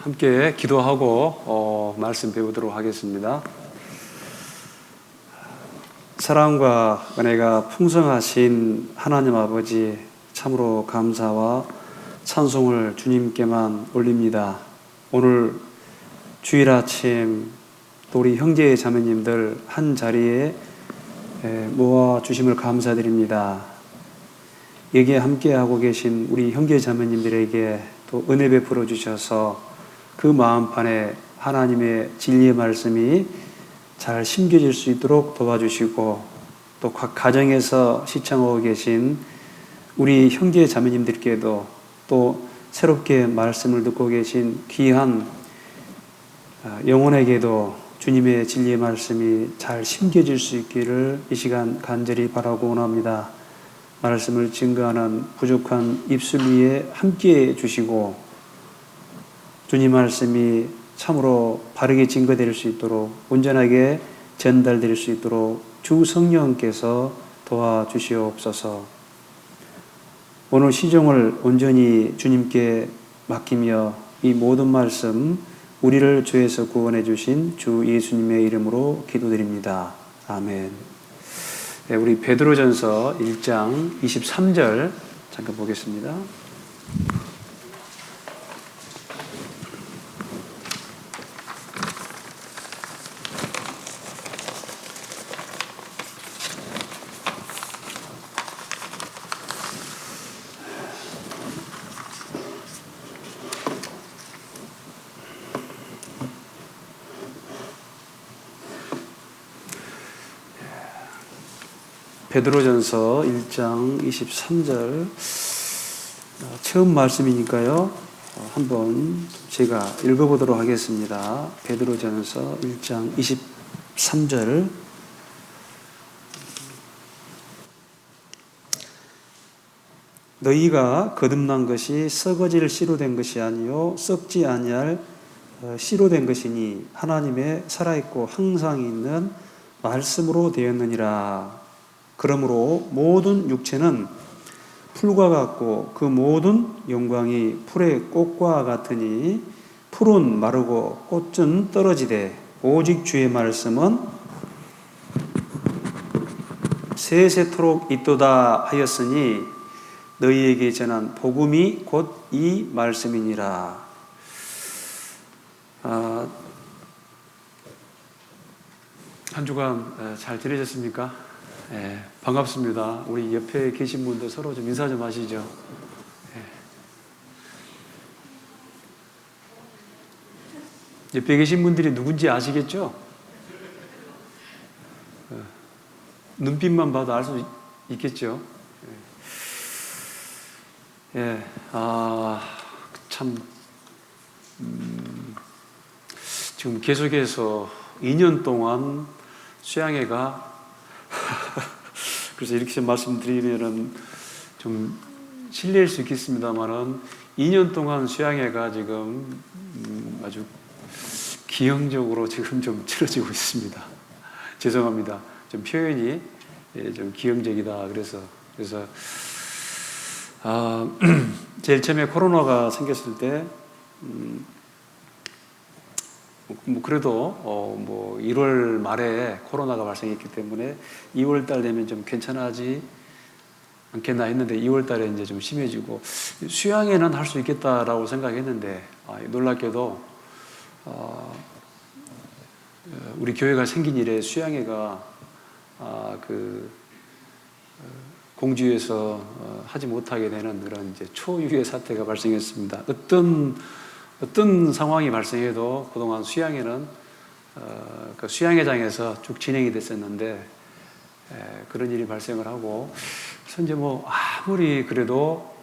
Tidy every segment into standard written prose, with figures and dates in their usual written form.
함께 기도하고 말씀 배우도록 하겠습니다. 사랑과 은혜가 풍성하신 하나님 아버지, 참으로 감사와 찬송을 주님께만 올립니다. 오늘 주일 아침 또 우리 형제 자매님들 한 자리에 모아 주심을 감사드립니다. 여기에 함께하고 계신 우리 형제 자매님들에게 또 은혜 베풀어 주셔서 그 마음판에 하나님의 진리의 말씀이 잘 심겨질 수 있도록 도와주시고, 또 각 가정에서 시청하고 계신 우리 형제 자매님들께도 또 새롭게 말씀을 듣고 계신 귀한 영혼에게도 주님의 진리의 말씀이 잘 심겨질 수 있기를 이 시간 간절히 바라고 원합니다. 말씀을 증거하는 부족한 입술 위에 함께해 주시고, 주님 말씀이 참으로 바르게 증거될 수 있도록, 온전하게 전달될 수 있도록 주 성령께서 도와주시옵소서. 오늘 시종을 온전히 주님께 맡기며 이 모든 말씀 우리를 죄에서 구원해 주신 주 예수님의 이름으로 기도드립니다. 아멘. 네, 우리 베드로전서 1장 23절 잠깐 보겠습니다. 베드로전서 1장 23절 처음 말씀이니까요, 한번 제가 읽어보도록 하겠습니다. 베드로전서 1장 23절. 너희가 거듭난 것이 썩어질 씨로 된 것이 아니요 썩지 아니할 씨로 된 것이니 하나님의 살아있고 항상 있는 말씀으로 되었느니라. 그러므로 모든 육체는 풀과 같고 그 모든 영광이 풀의 꽃과 같으니 풀은 마르고 꽃은 떨어지되 오직 주의 말씀은 세세토록 있도다 하였으니 너희에게 전한 복음이 곧 이 말씀이니라. 한 주간 잘 지내셨습니까? 네, 반갑습니다. 우리 옆에 계신 분들 서로 좀 인사 좀 하시죠. 네. 옆에 계신 분들이 누군지 아시겠죠? 눈빛만 봐도 알 수 있겠죠? 예, 참, 지금 계속해서 2년 동안 수양회가 그래서 이렇게 말씀드리면은 좀 실례일 수 있겠습니다만은 2년 동안 수양회가 지금 아주 기형적으로 지금 좀 치러지고 있습니다. 죄송합니다. 좀 표현이 좀 기형적이다. 그래서 제일 처음에 코로나가 생겼을 때 뭐 그래도 1월 말에 코로나가 발생했기 때문에 2월 달 되면 좀 괜찮아지 않겠나 했는데 2월 달에 이제 좀 심해지고 수양회는 할 수 있겠다라고 생각했는데 놀랍게도 우리 교회가 생긴 이래 수양회가 공주에서 하지 못하게 되는 그런 이제 초유의 사태가 발생했습니다. 어떤 상황이 발생해도 그동안 수양회는 그 수양회장에서 쭉 진행이 됐었는데 그런 일이 발생을 하고, 그래서 이제 아무리 그래도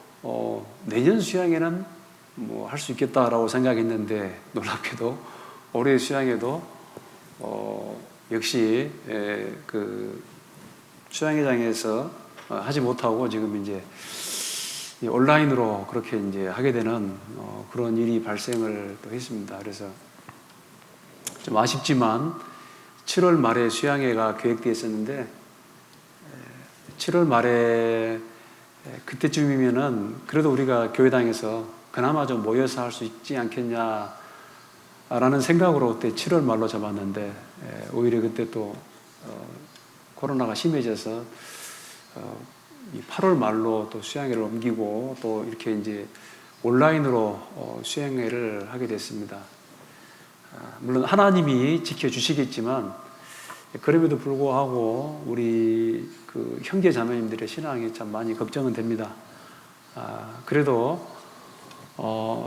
내년 수양회는 할 수 있겠다라고 생각했는데 놀랍게도 올해 수양회도 역시 그 수양회장에서 하지 못하고 지금 이제 온라인으로 그렇게 이제 하게 되는 그런 일이 발생을 또 했습니다. 그래서 좀 아쉽지만 7월 말에 수양회가 계획되어 있었는데 7월 말에 그때쯤이면은 그래도 우리가 교회당에서 그나마 좀 모여서 할 수 있지 않겠냐 라는 생각으로 그때 7월 말로 잡았는데 오히려 그때 또 코로나가 심해져서 이 8월 말로 또 수양회를 옮기고 또 이렇게 이제 온라인으로 수양회를 하게 됐습니다. 물론 하나님이 지켜주시겠지만 그럼에도 불구하고 우리 그 형제 자매님들의 신앙이 참 많이 걱정은 됩니다. 그래도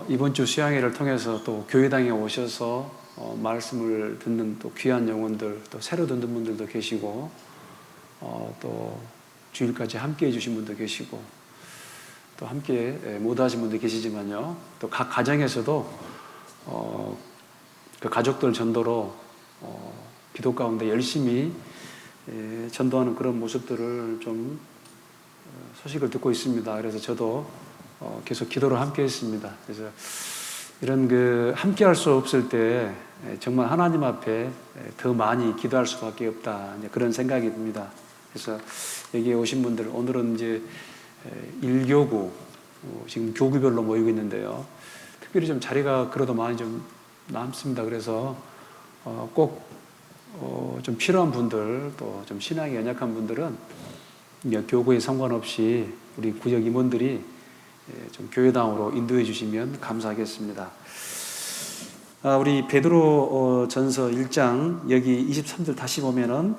이번 주 수양회를 통해서 또 교회당에 오셔서 말씀을 듣는 또 귀한 영혼들, 또 새로 듣는 분들도 계시고 또 주일까지 함께 해주신 분도 계시고 또 함께 못 하신 분도 계시지만요, 또 각 가정에서도 그 가족들 전도로 기도 가운데 열심히 전도하는 그런 모습들을 좀 소식을 듣고 있습니다. 그래서 저도 계속 기도를 함께 했습니다. 그래서 이런 그 함께 할 수 없을 때 정말 하나님 앞에 더 많이 기도할 수밖에 없다, 그런 생각이 듭니다. 그래서 여기에 오신 분들, 오늘은 이제 1교구, 지금 교구별로 모이고 있는데요. 특별히 좀 자리가 그래도 많이 좀 남습니다. 그래서 꼭 좀 필요한 분들, 또 좀 신앙이 연약한 분들은 교구에 상관없이 우리 구역 임원들이 좀 교회당으로 인도해 주시면 감사하겠습니다. 우리 베드로 전서 1장 여기 23절 다시 보면은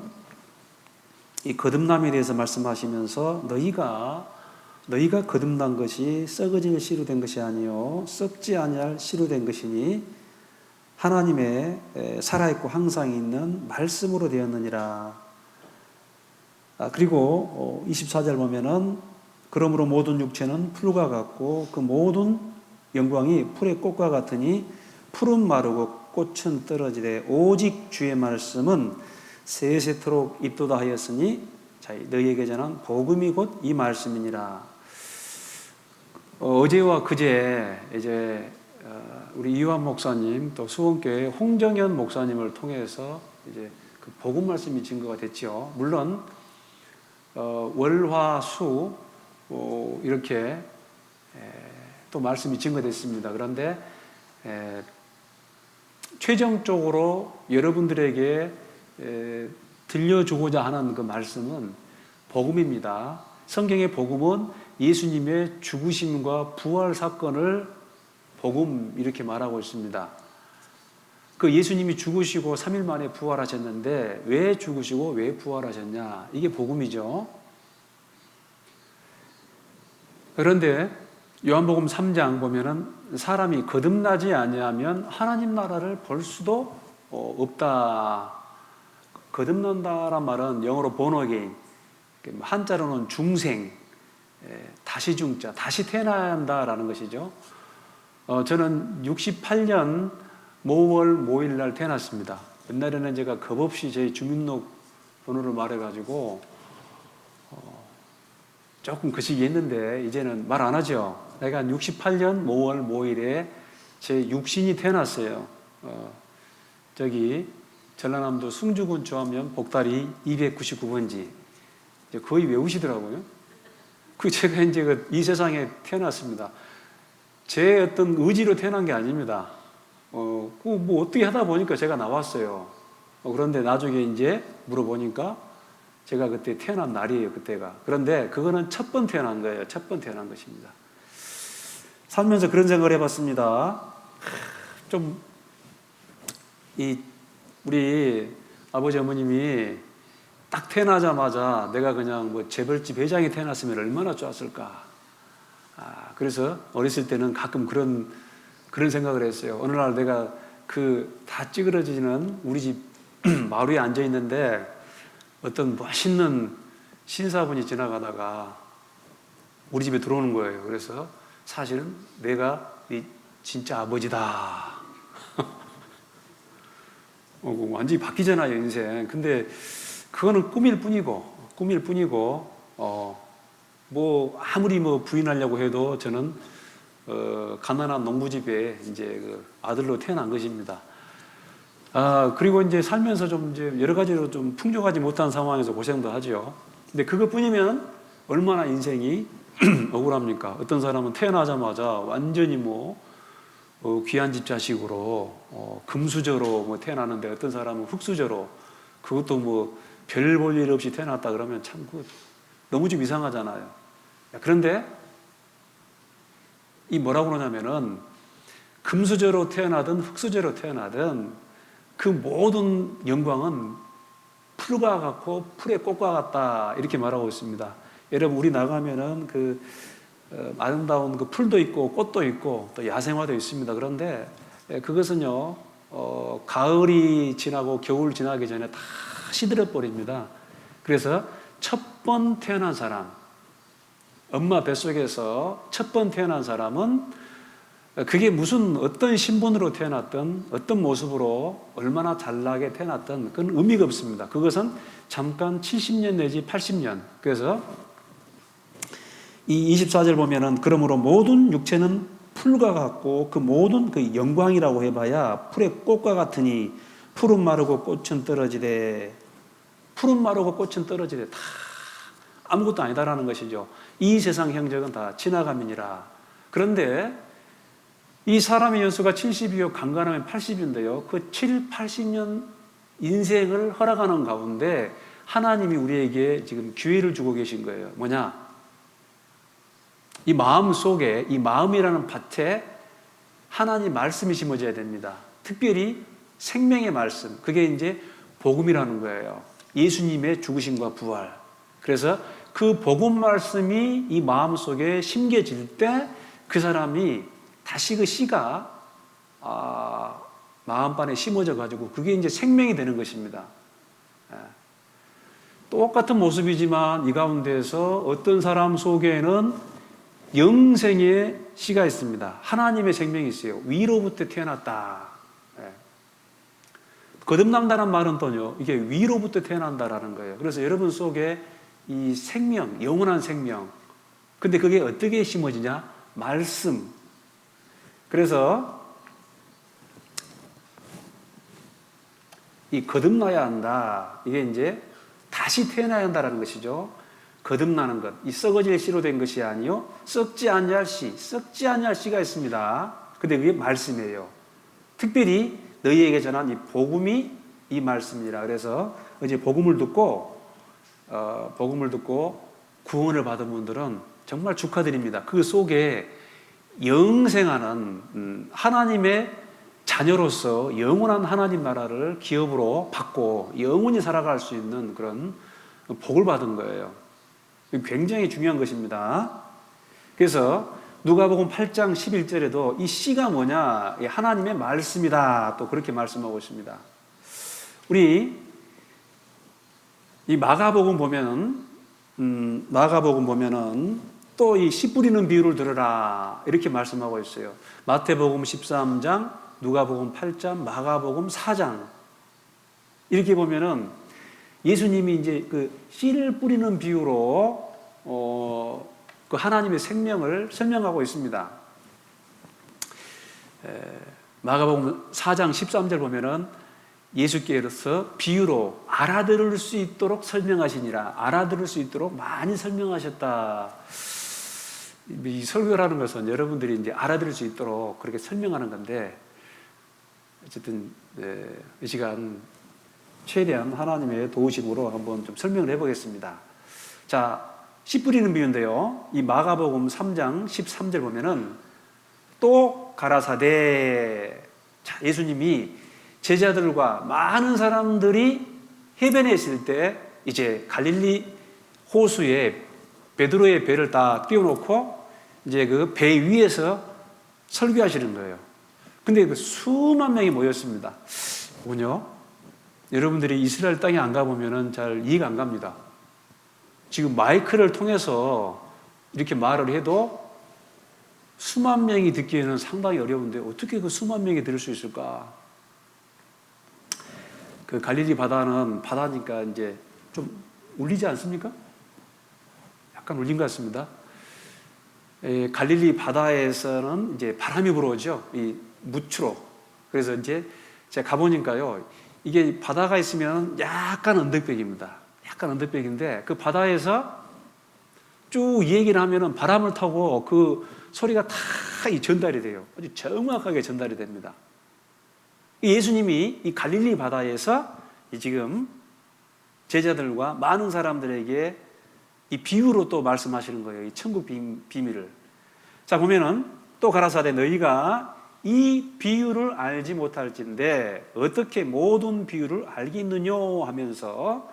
이 거듭남에 대해서 말씀하시면서 너희가 거듭난 것이 썩어질 씨로 된 것이 아니요 썩지 아니할 씨로 된 것이니 하나님의 살아있고 항상 있는 말씀으로 되었느니라. 그리고 24절 보면은 그러므로 모든 육체는 풀과 같고 그 모든 영광이 풀의 꽃과 같으니 풀은 마르고 꽃은 떨어지되 오직 주의 말씀은 세세토록 있도다 하였으니 너희에게 전한 복음이 곧 이 말씀이니라. 어제와 그제 이제 우리 이완 목사님 또 수원교회 홍정현 목사님을 통해서 이제 그 복음 말씀이 증거가 됐죠. 물론 월화수 이렇게 또 말씀이 증거됐습니다. 그런데 최종적으로 여러분들에게 들려주고자 하는 그 말씀은 복음입니다. 성경의 복음은 예수님의 죽으심과 부활 사건을 복음 이렇게 말하고 있습니다. 그 예수님이 죽으시고 3일 만에 부활하셨는데 왜 죽으시고 왜 부활하셨냐? 이게 복음이죠. 그런데 요한복음 3장 보면은 사람이 거듭나지 아니하면 하나님 나라를 볼 수도 없다. 거듭난다란 말은 영어로 born again, 한자로는 중생, 다시 중자, 다시 태어나야 한다라는 것이죠. 저는 68년 5월 5일 날 태어났습니다. 옛날에는 제가 겁없이 제 주민등록 번호를 말해가지고 조금 그 시기 했는데 이제는 말 안 하죠. 내가 68년 5월 5일에 제 육신이 태어났어요. 저기 전라남도 승주군 조합면 복다리 299번지 거의 외우시더라고요. 그 제가 이제 이 세상에 태어났습니다. 제 어떤 의지로 태어난 게 아닙니다. 뭐 어떻게 하다 보니까 제가 나왔어요. 그런데 나중에 이제 물어보니까 제가 그때 태어난 날이에요, 그때가. 그런데 그거는 첫 번 태어난 거예요. 첫 번 태어난 것입니다. 살면서 그런 생각을 해봤습니다. 우리 아버지 어머님이 딱 태어나자마자 내가 그냥 뭐 재벌집 회장이 태어났으면 얼마나 좋았을까. 그래서 어렸을 때는 가끔 그런 생각을 했어요. 어느 날 내가 다 찌그러지는 우리 집 마루에 앉아 있는데 어떤 멋있는 신사분이 지나가다가 우리 집에 들어오는 거예요. 그래서 사실은 내가 네 진짜 아버지다. 완전히 바뀌잖아요, 인생. 근데 그거는 꿈일 뿐이고, 뭐 아무리 부인하려고 해도 저는 가난한 농부집에 이제 그 아들로 태어난 것입니다. 그리고 이제 살면서 좀 이제 여러 가지로 좀 풍족하지 못한 상황에서 고생도 하죠. 근데 그것뿐이면 얼마나 인생이 억울합니까? 어떤 사람은 태어나자마자 완전히 귀한 집 자식으로 금수저로 뭐 태어나는데 어떤 사람은 흙수저로, 그것도 뭐 별 볼 일 없이 태어났다 그러면 참 너무 좀 이상하잖아요. 그런데 이 뭐라고 그러냐면은 금수저로 태어나든 흙수저로 태어나든 그 모든 영광은 풀과 같고 풀의 꽃과 같다, 이렇게 말하고 있습니다. 여러분, 우리 나가면은 아름다운 그 풀도 있고 꽃도 있고 또 야생화도 있습니다. 그런데 그것은요, 가을이 지나고 겨울 지나기 전에 다 시들어 버립니다. 그래서 첫 번 태어난 사람, 엄마 뱃속에서 첫 번 태어난 사람은 그게 무슨 어떤 신분으로 태어났든 어떤 모습으로 얼마나 잘나게 태어났든 그건 의미가 없습니다. 그것은 잠깐 70년 내지 80년. 그래서 이 24절 보면은 그러므로 모든 육체는 풀과 같고 그 모든 그 영광이라고 해봐야 풀의 꽃과 같으니 풀은 마르고 꽃은 떨어지되, 풀은 마르고 꽃은 떨어지되 다 아무것도 아니다라는 것이죠. 이 세상 행적은 다 지나감이니라. 그런데 이 사람의 연수가 70이요 강간하면 80인데요. 그 7, 80년 인생을 허락하는 가운데 하나님이 우리에게 지금 기회를 주고 계신 거예요. 뭐냐? 이 마음 속에, 이 마음이라는 밭에 하나님 말씀이 심어져야 됩니다. 특별히 생명의 말씀. 그게 이제 복음이라는 거예요. 예수님의 죽으심과 부활. 그래서 그 복음 말씀이 이 마음 속에 심겨질 때 그 사람이 다시 그 씨가 마음반에 심어져 가지고 그게 이제 생명이 되는 것입니다. 똑같은 모습이지만 이 가운데서 어떤 사람 속에는 영생의 씨가 있습니다. 하나님의 생명이 있어요. 위로부터 태어났다. 거듭난다는 말은 또요, 이게 위로부터 태어난다라는 거예요. 그래서 여러분 속에 이 생명, 영원한 생명. 근데 그게 어떻게 심어지냐? 말씀. 그래서 이 거듭나야 한다. 이게 이제 다시 태어나야 한다라는 것이죠. 거듭나는 것. 이 썩어질 씨로 된 것이 아니요, 썩지 아니할 씨, 썩지 아니할 씨가 있습니다. 근데 그게 말씀이에요. 특별히 너희에게 전한 이 복음이 이 말씀이라. 그래서 어제 복음을 듣고 구원을 받은 분들은 정말 축하드립니다. 그 속에 영생하는 하나님의 자녀로서 영원한 하나님 나라를 기업으로 받고 영원히 살아갈 수 있는 그런 복을 받은 거예요. 굉장히 중요한 것입니다. 그래서 누가복음 8장 11절에도 이 씨가 뭐냐? 하나님의 말씀이다. 또 그렇게 말씀하고 있습니다. 우리 이 마가복음 보면은 또 이 씨 뿌리는 비유를 들으라, 이렇게 말씀하고 있어요. 마태복음 13장, 누가복음 8장, 마가복음 4장. 이렇게 보면은 예수님이 이제 그 씨를 뿌리는 비유로 그 하나님의 생명을 설명하고 있습니다. 마가복음 4장 13절 보면은 예수께서 비유로 알아들을 수 있도록 설명하시니라. 알아들을 수 있도록 많이 설명하셨다. 이 설교를 하는 것은 여러분들이 이제 알아들을 수 있도록 그렇게 설명하는 건데, 어쨌든 이 시간 최대한 하나님의 도우심으로 한번 좀 설명을 해보겠습니다. 자, 씨 뿌리는 비유인데요. 이 마가복음 3장 13절 보면은 또 가라사대. 자, 예수님이 제자들과 많은 사람들이 해변에 있을 때 이제 갈릴리 호수에 베드로의 배를 다 띄워놓고 이제 그 배 위에서 설교하시는 거예요. 근데 그 수만 명이 모였습니다. 뭐냐? 여러분들이 이스라엘 땅에 안 가보면은 잘 이해가 안 갑니다. 지금 마이크를 통해서 이렇게 말을 해도 수만 명이 듣기에는 상당히 어려운데 어떻게 그 수만 명이 들을 수 있을까? 그 갈릴리 바다는 바다니까 이제 좀 울리지 않습니까? 약간 울린 것 같습니다. 갈릴리 바다에서는 이제 바람이 불어오죠. 이 무추로. 그래서 이제 제가 가보니까요, 이게 바다가 있으면 약간 언덕백입니다. 약간 언덕백인데 그 바다에서 쭉 얘기를 하면은 바람을 타고 그 소리가 다 이 전달이 돼요. 아주 정확하게 전달이 됩니다. 예수님이 이 갈릴리 바다에서 지금 제자들과 많은 사람들에게 이 비유로 또 말씀하시는 거예요. 이 천국 비밀을. 자, 보면은 또 가라사대 너희가 이 비유를 알지 못할진데 어떻게 모든 비유를 알겠느냐 하면서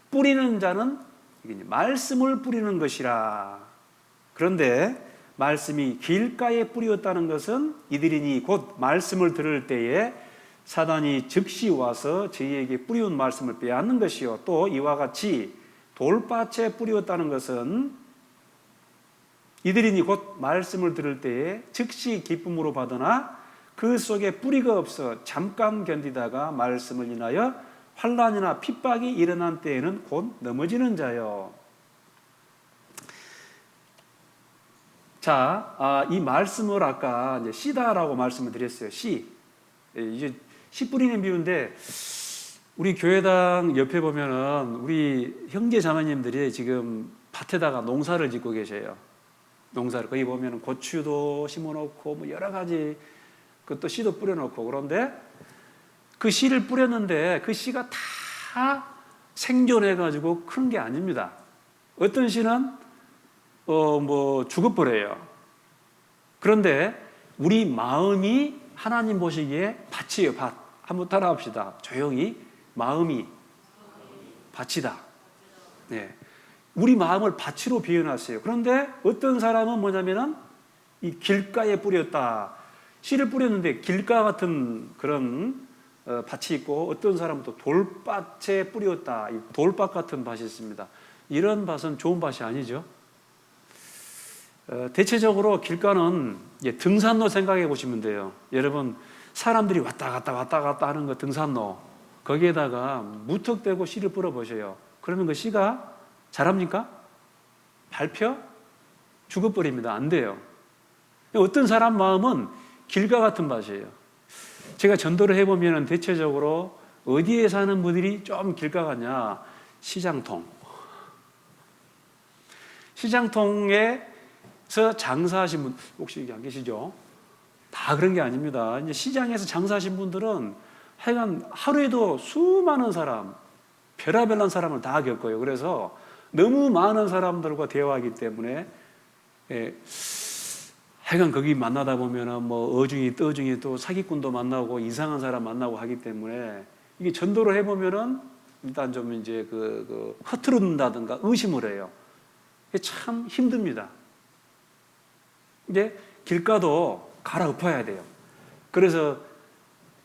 뿌리는 자는 말씀을 뿌리는 것이라. 그런데 말씀이 길가에 뿌렸다는 것은 이들이니 곧 말씀을 들을 때에 사단이 즉시 와서 저희에게 뿌리운 말씀을 빼앗는 것이요, 또 이와 같이 돌밭에 뿌렸다는 것은 이들이니 곧 말씀을 들을 때에 즉시 기쁨으로 받으나 그 속에 뿌리가 없어 잠깐 견디다가 말씀을 인하여 환난이나 핍박이 일어난 때에는 곧 넘어지는 자요. 자, 이 말씀을 아까 이제 씨다라고 말씀을 드렸어요. 씨. 이제 씨 뿌리는 비유인데, 우리 교회당 옆에 보면은 우리 형제 자매님들이 지금 밭에다가 농사를 짓고 계세요. 농사를. 거기 보면은 고추도 심어놓고 뭐 여러 가지 또 씨도 뿌려놓고. 그런데 그 씨를 뿌렸는데 그 씨가 다 생존해가지고 큰 게 아닙니다. 어떤 씨는 뭐 죽어버려요. 그런데 우리 마음이 하나님 보시기에 밭이에요. 밭. 한번 따라합시다. 조용히. 마음이 밭이다. 네. 우리 마음을 밭으로 비워놨어요. 그런데 어떤 사람은 뭐냐면은 이 길가에 뿌렸다. 씨를 뿌렸는데 길가 같은 그런 밭이 있고, 어떤 사람은 또 돌밭에 뿌렸다. 이 돌밭 같은 밭이 있습니다. 이런 밭은 좋은 밭이 아니죠. 대체적으로 길가는 등산로 생각해 보시면 돼요. 여러분, 사람들이 왔다 갔다 하는 거 등산로, 거기에다가 무턱대고 씨를 뿌려 보세요. 그러면 그 씨가 자랍니까? 밟혀? 죽어버립니다. 안 돼요. 어떤 사람 마음은 길가 같은 밭이에요. 제가 전도를 해보면 대체적으로 어디에 사는 분들이 좀 길가 같냐? 시장통. 시장통에서 장사하신 분, 혹시 여기 안 계시죠? 다 그런 게 아닙니다. 이제 시장에서 장사하신 분들은 하여간 하루에도 수많은 사람, 별의별난 사람을 다 겪어요. 그래서 너무 많은 사람들과 대화하기 때문에, 하여간 거기 만나다 보면은 뭐 어중이 떠중이 또 사기꾼도 만나고 이상한 사람 만나고 하기 때문에, 이게 전도를 해보면은 일단 좀 이제 흐트른다든가 의심을 해요. 이게 참 힘듭니다. 이제 길가도 갈아엎어야 돼요. 그래서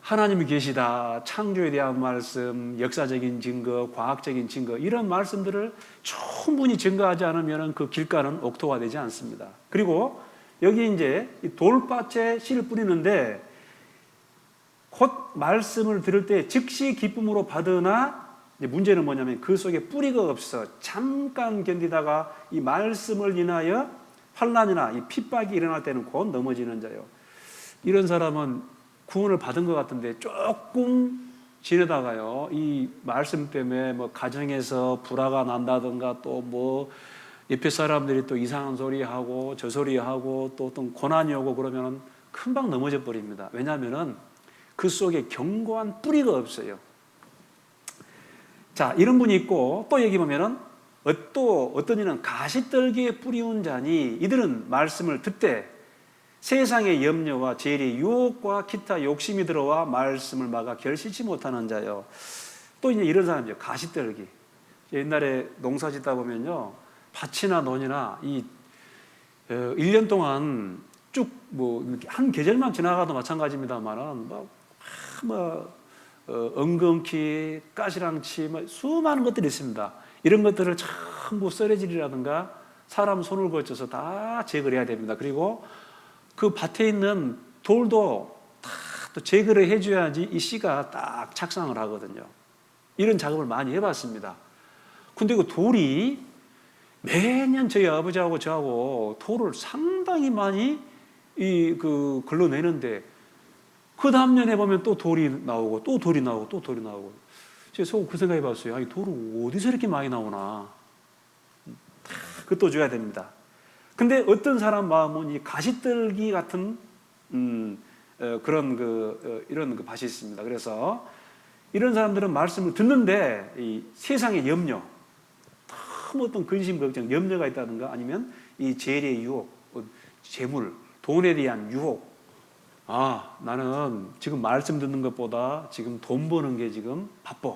하나님이 계시다, 창조에 대한 말씀, 역사적인 증거, 과학적인 증거, 이런 말씀들을 충분히 증거하지 않으면 그 길가는 옥토화되지 않습니다. 그리고 여기 이제 돌밭에 씨를 뿌리는데, 곧 말씀을 들을 때 즉시 기쁨으로 받으나, 문제는 뭐냐면 그 속에 뿌리가 없어 잠깐 견디다가 이 말씀을 인하여 환난이나 이 핍박이 일어날 때는 곧 넘어지는 자요. 이런 사람은 구원을 받은 것 같은데 조금 지내다가요, 이 말씀 때문에 뭐 가정에서 불화가 난다든가, 또 뭐 옆에 사람들이 또 이상한 소리 하고 저 소리 하고 또 어떤 고난이 오고 그러면은 금방 넘어져 버립니다. 왜냐하면은 그 속에 견고한 뿌리가 없어요. 자, 이런 분이 있고, 또 여기 보면은 또 어떤 이는 가시떨기에 뿌리운 자니 이들은 말씀을 듣되 세상의 염려와 재리, 유혹과 기타 욕심이 들어와 말씀을 막아 결실치 못하는 자요. 또 이제 이런 사람이죠. 가시떨기. 옛날에 농사 짓다 보면요, 밭이나 논이나 1년 동안 쭉 한 계절만 지나가도 마찬가지입니다만은 엉겅퀴, 가시랑치, 수많은 것들이 있습니다. 이런 것들을 전부 썰어질이라든가 사람 손을 거쳐서 다 제거를 해야 됩니다. 그리고 그 밭에 있는 돌도 다 또 제거를 해줘야지 이 씨가 딱 착상을 하거든요. 이런 작업을 많이 해봤습니다. 근데 그 돌이 매년 저희 아버지하고 저하고 돌을 상당히 많이 걸러내는데, 그 다음 년에 보면 또 돌이 나오고 또 돌이 나오고 또 돌이 나오고. 제가 속 그 생각해 봤어요. 아니, 돌은 어디서 이렇게 많이 나오나. 그것도 줘야 됩니다. 근데 어떤 사람 마음은 이 가시떨기 같은 이런 밭이 있습니다. 그래서 이런 사람들은 말씀을 듣는데 이 세상의 염려, 너무 어떤 근심, 걱정, 염려가 있다든가 아니면 이 재물의 유혹, 재물, 돈에 대한 유혹. 나는 지금 말씀 듣는 것보다 지금 돈 버는 게 지금 바빠.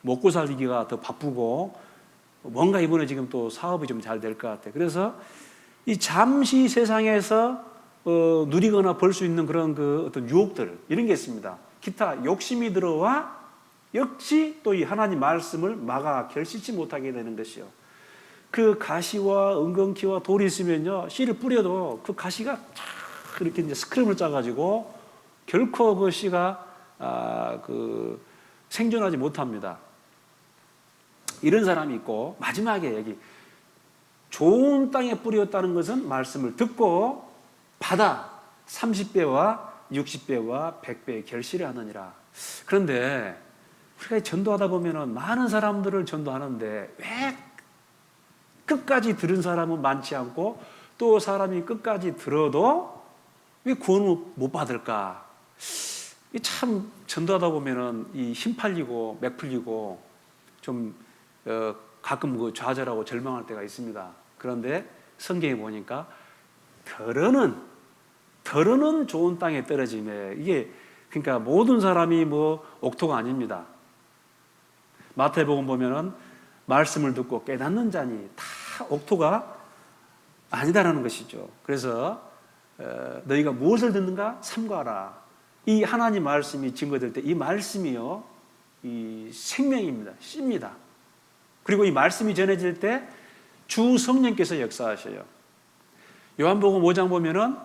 먹고 살기가 더 바쁘고 뭔가 이번에 지금 또 사업이 좀 잘 될 것 같아. 그래서 이 잠시 세상에서 누리거나 벌 수 있는 그런 그 어떤 유혹들 이런 게 있습니다. 기타 욕심이 들어와 역시 또 이 하나님 말씀을 막아 결실치 못하게 되는 것이요. 그 가시와 은근키와 돌이 있으면요, 씨를 뿌려도 그 가시가 이렇게 이제 스크램을 짜가지고 결코 그 씨가 생존하지 못합니다. 이런 사람이 있고, 마지막에 여기 좋은 땅에 뿌렸다는 것은 말씀을 듣고 받아 30배와 60배와 100배의 결실을 하느니라. 그런데 우리가 전도하다 보면은 많은 사람들을 전도하는데 왜 끝까지 들은 사람은 많지 않고 또 사람이 끝까지 들어도 왜 구원을 못 받을까? 참 전도하다 보면은 이 힘 팔리고 맥 풀리고 좀 가끔 그 좌절하고 절망할 때가 있습니다. 그런데 성경에 보니까 덜어는 좋은 땅에 떨어짐에 이게 그러니까 모든 사람이 뭐 옥토가 아닙니다. 마태복음 보면은 말씀을 듣고 깨닫는 자니 다 옥토가 아니다라는 것이죠. 그래서 너희가 무엇을 듣는가 삼가하라. 이 하나님 말씀이 증거될 때 이 말씀이요, 이 생명입니다. 씨입니다. 그리고 이 말씀이 전해질 때 주 성령께서 역사하셔요. 요한복음 5장 보면은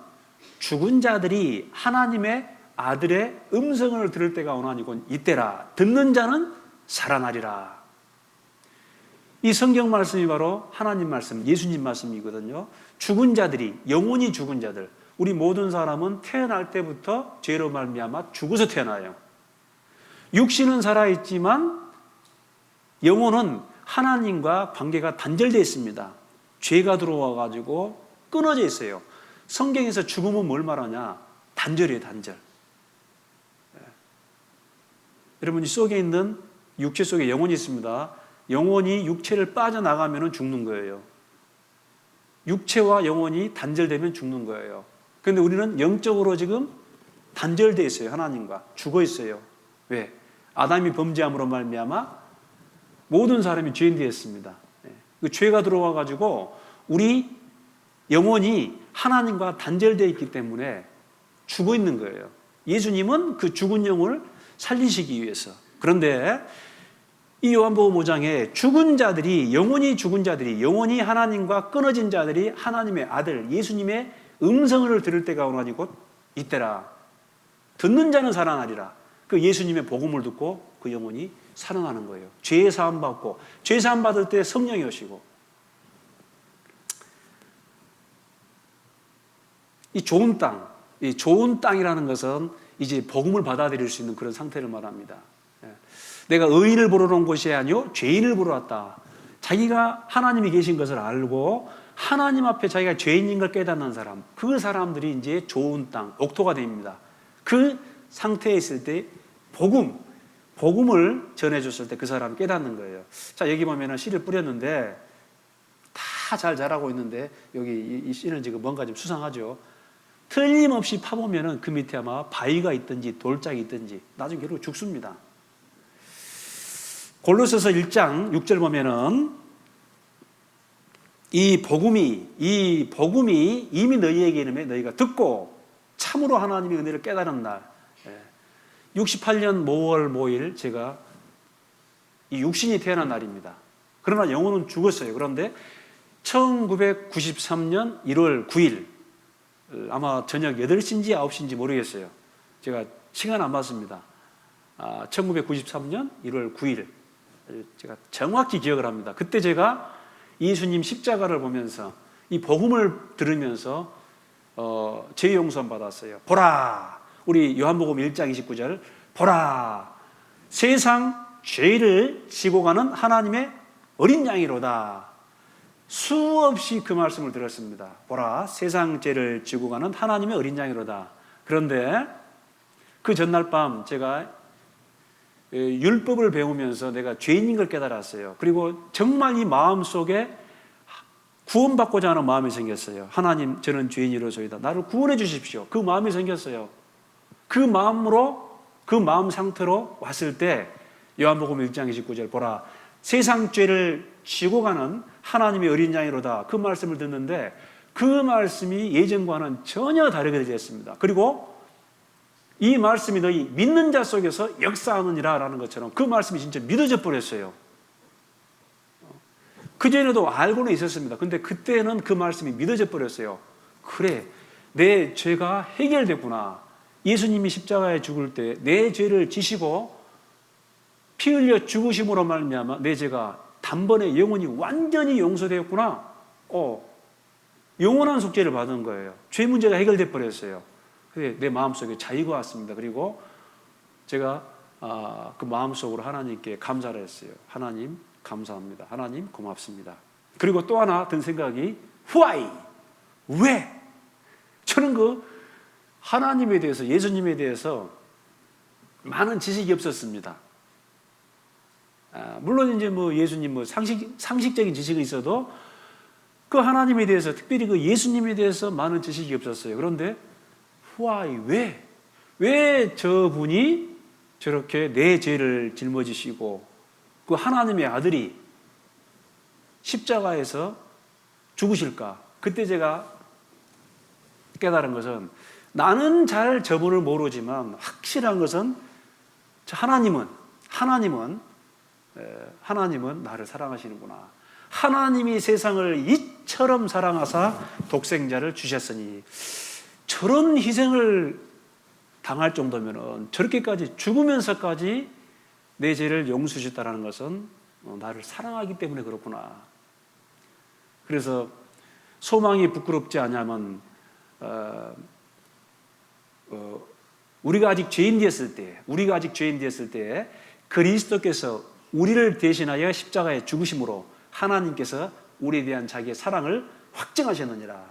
죽은 자들이 하나님의 아들의 음성을 들을 때가 오나니곧 이때라. 듣는 자는 살아나리라. 이 성경 말씀이 바로 하나님 말씀, 예수님 말씀이거든요. 죽은 자들이, 영원히 죽은 자들, 우리 모든 사람은 태어날 때부터 죄로 말미암아 죽어서 태어나요. 육신은 살아있지만 영혼은 하나님과 관계가 단절되어 있습니다. 죄가 들어와 가지고 끊어져 있어요. 성경에서 죽음은 뭘 말하냐? 단절이에요, 단절. 여러분, 이 속에 있는 육체 속에 영혼이 있습니다. 영혼이 육체를 빠져나가면 죽는 거예요. 육체와 영혼이 단절되면 죽는 거예요. 그런데 우리는 영적으로 지금 단절되어 있어요. 하나님과 죽어 있어요. 왜? 아담이 범죄함으로 말미암아 모든 사람이 죄인 되었습니다. 그 죄가 들어와 가지고 우리 영혼이 하나님과 단절되어 있기 때문에 죽어 있는 거예요. 예수님은 그 죽은 영혼을 살리시기 위해서. 그런데 이 요한복음 5장에 죽은 자들이, 영혼이 죽은 자들이, 영혼이 하나님과 끊어진 자들이 하나님의 아들 예수님의 음성을 들을 때가 오나니 곧 이때라. 듣는 자는 살아나리라. 그 예수님의 복음을 듣고 그 영혼이 살아나는 거예요. 죄 사함 받고, 죄 사함 받을 때 성령이 오시고. 이 좋은 땅, 이 좋은 땅이라는 것은 이제 복음을 받아들일 수 있는 그런 상태를 말합니다. 내가 의인을 보러 온 곳이 아니요 죄인을 보러 왔다. 자기가 하나님이 계신 것을 알고 하나님 앞에 자기가 죄인인 걸 깨닫는 사람, 그 사람들이 이제 좋은 땅, 옥토가 됩니다. 그 상태에 있을 때 복음을 전해줬을 때 그 사람이 깨닫는 거예요. 자, 여기 보면은 씨를 뿌렸는데 다 잘 자라고 있는데 여기 이 씨는 지금 뭔가 좀 수상하죠. 틀림없이 파보면은 그 밑에 아마 바위가 있든지 돌짝이 있든지 나중에 결국 죽습니다. 골로새서 1장 6절 보면은 이 복음이 이미 너희에게 이르매 너희가 듣고 참으로 하나님의 은혜를 깨달은 날, 68년 5월 5일 제가 이 육신이 태어난 날입니다. 그러나 영혼은 죽었어요. 그런데 1993년 1월 9일 아마 저녁 8시인지 9시인지 모르겠어요. 제가 시간 안 봤습니다. 1993년 1월 9일 제가 정확히 기억을 합니다. 그때 제가 예수님 십자가를 보면서 이 복음을 들으면서 죄 용서 받았어요. 보라, 우리 요한복음 1장 29절, 보라 세상 죄를 지고 가는 하나님의 어린 양이로다. 수없이 그 말씀을 들었습니다. 보라, 세상 죄를 지고 가는 하나님의 어린 양이로다. 그런데 그 전날 밤 제가 율법을 배우면서 내가 죄인인 걸 깨달았어요. 그리고 정말 이 마음속에 구원받고자 하는 마음이 생겼어요. 하나님, 저는 죄인이로소이다. 나를 구원해 주십시오. 그 마음이 생겼어요. 그 마음으로, 그 마음 상태로 왔을 때 요한복음 1장 29절 보라, 세상 죄를 지고 가는 하나님의 어린 양이로다. 그 말씀을 듣는데 그 말씀이 예전과는 전혀 다르게 되었습니다. 그리고 이 말씀이 너희 믿는 자 속에서 역사하느니라 라는 것처럼 그 말씀이 진짜 믿어져 버렸어요. 그전에도 알고는 있었습니다. 근데 그때는 그 말씀이 믿어져 버렸어요. 그래, 내 죄가 해결됐구나. 예수님이 십자가에 죽을 때 내 죄를 지시고 피 흘려 죽으심으로 말미암아 내 죄가 단번에 영원히 완전히 용서되었구나. 영원한 속죄를 받은 거예요. 죄 문제가 해결돼 버렸어요. 그래, 내 마음속에 자유가 왔습니다. 그리고 제가 그 마음속으로 하나님께 감사를 했어요. 하나님 감사합니다. 하나님 고맙습니다. 그리고 또 하나 든 생각이 Why? 왜? 저는 그 하나님에 대해서, 예수님에 대해서 많은 지식이 없었습니다. 물론 이제 뭐 예수님 뭐 상식적인 지식이 있어도 그 하나님에 대해서, 특별히 그 예수님에 대해서 많은 지식이 없었어요. 그런데 Why? 왜? 왜 저분이 저렇게 내 죄를 짊어지시고 그 하나님의 아들이 십자가에서 죽으실까? 그때 제가 깨달은 것은 나는 잘 저분을 모르지만 확실한 것은 하나님은 나를 사랑하시는구나. 하나님이 세상을 이처럼 사랑하사 독생자를 주셨으니 저런 희생을 당할 정도면 저렇게까지 죽으면서까지 내 죄를 용서주셨다는 것은 나를 사랑하기 때문에 그렇구나. 그래서 소망이 부끄럽지 않으면 우리가 아직 죄인 되었을 때 그리스도께서 우리를 대신하여 십자가에 죽으심으로 하나님께서 우리에 대한 자기의 사랑을 확증하셨느니라.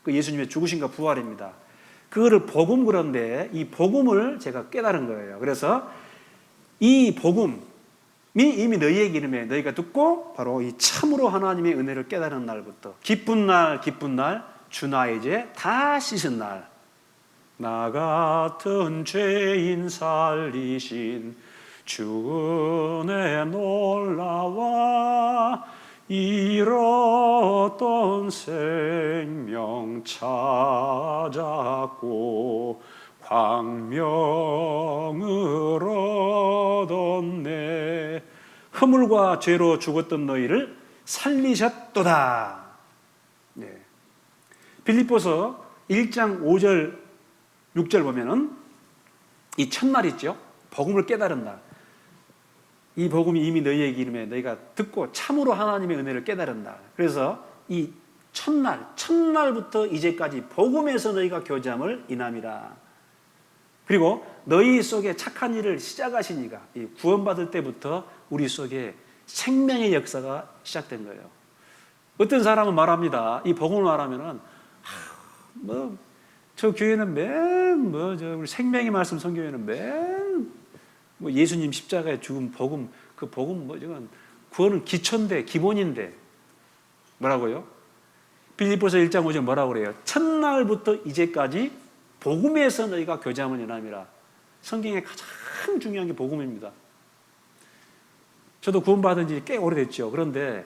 그 예수님의 죽으심과 부활입니다. 그거를 복음, 그런데 이 복음을 제가 깨달은 거예요. 그래서 이 복음이 이미 너희에게 이름에 너희가 듣고 바로 이 참으로 하나님의 은혜를 깨달은 날부터 기쁜 날 주 나의 죄 다 씻은 날, 나 같은 죄인 살리신 주 은혜 놀라와 잃었던 생명 찾았고 광명을 얻었네. 허물과 죄로 죽었던 너희를 살리셨도다. 빌립보서 1장 5절 6절 보면은 이 첫날 있죠. 복음을 깨달은 날. 이 복음이 이미 너희에게 이름에 너희가 듣고 참으로 하나님의 은혜를 깨달은 날. 그래서 이 첫날부터 이제까지 복음에서 너희가 교제함을 인함이라. 그리고 너희 속에 착한 일을 시작하신 이가, 이 구원받을 때부터 우리 속에 생명의 역사가 시작된 거예요. 어떤 사람은 말합니다. 이 복음을 말하면은 저 교회는 우리 생명의 말씀 성경에는 예수님 십자가에 죽은 복음, 그 복음 구원은 기초인데, 기본인데. 뭐라고요? 빌립보서 1장 5절 뭐라고 그래요? 첫날부터 이제까지 복음에서 너희가 교제함을 인함이라. 성경에 가장 중요한 게 복음입니다. 저도 구원받은 지 꽤 오래됐죠. 그런데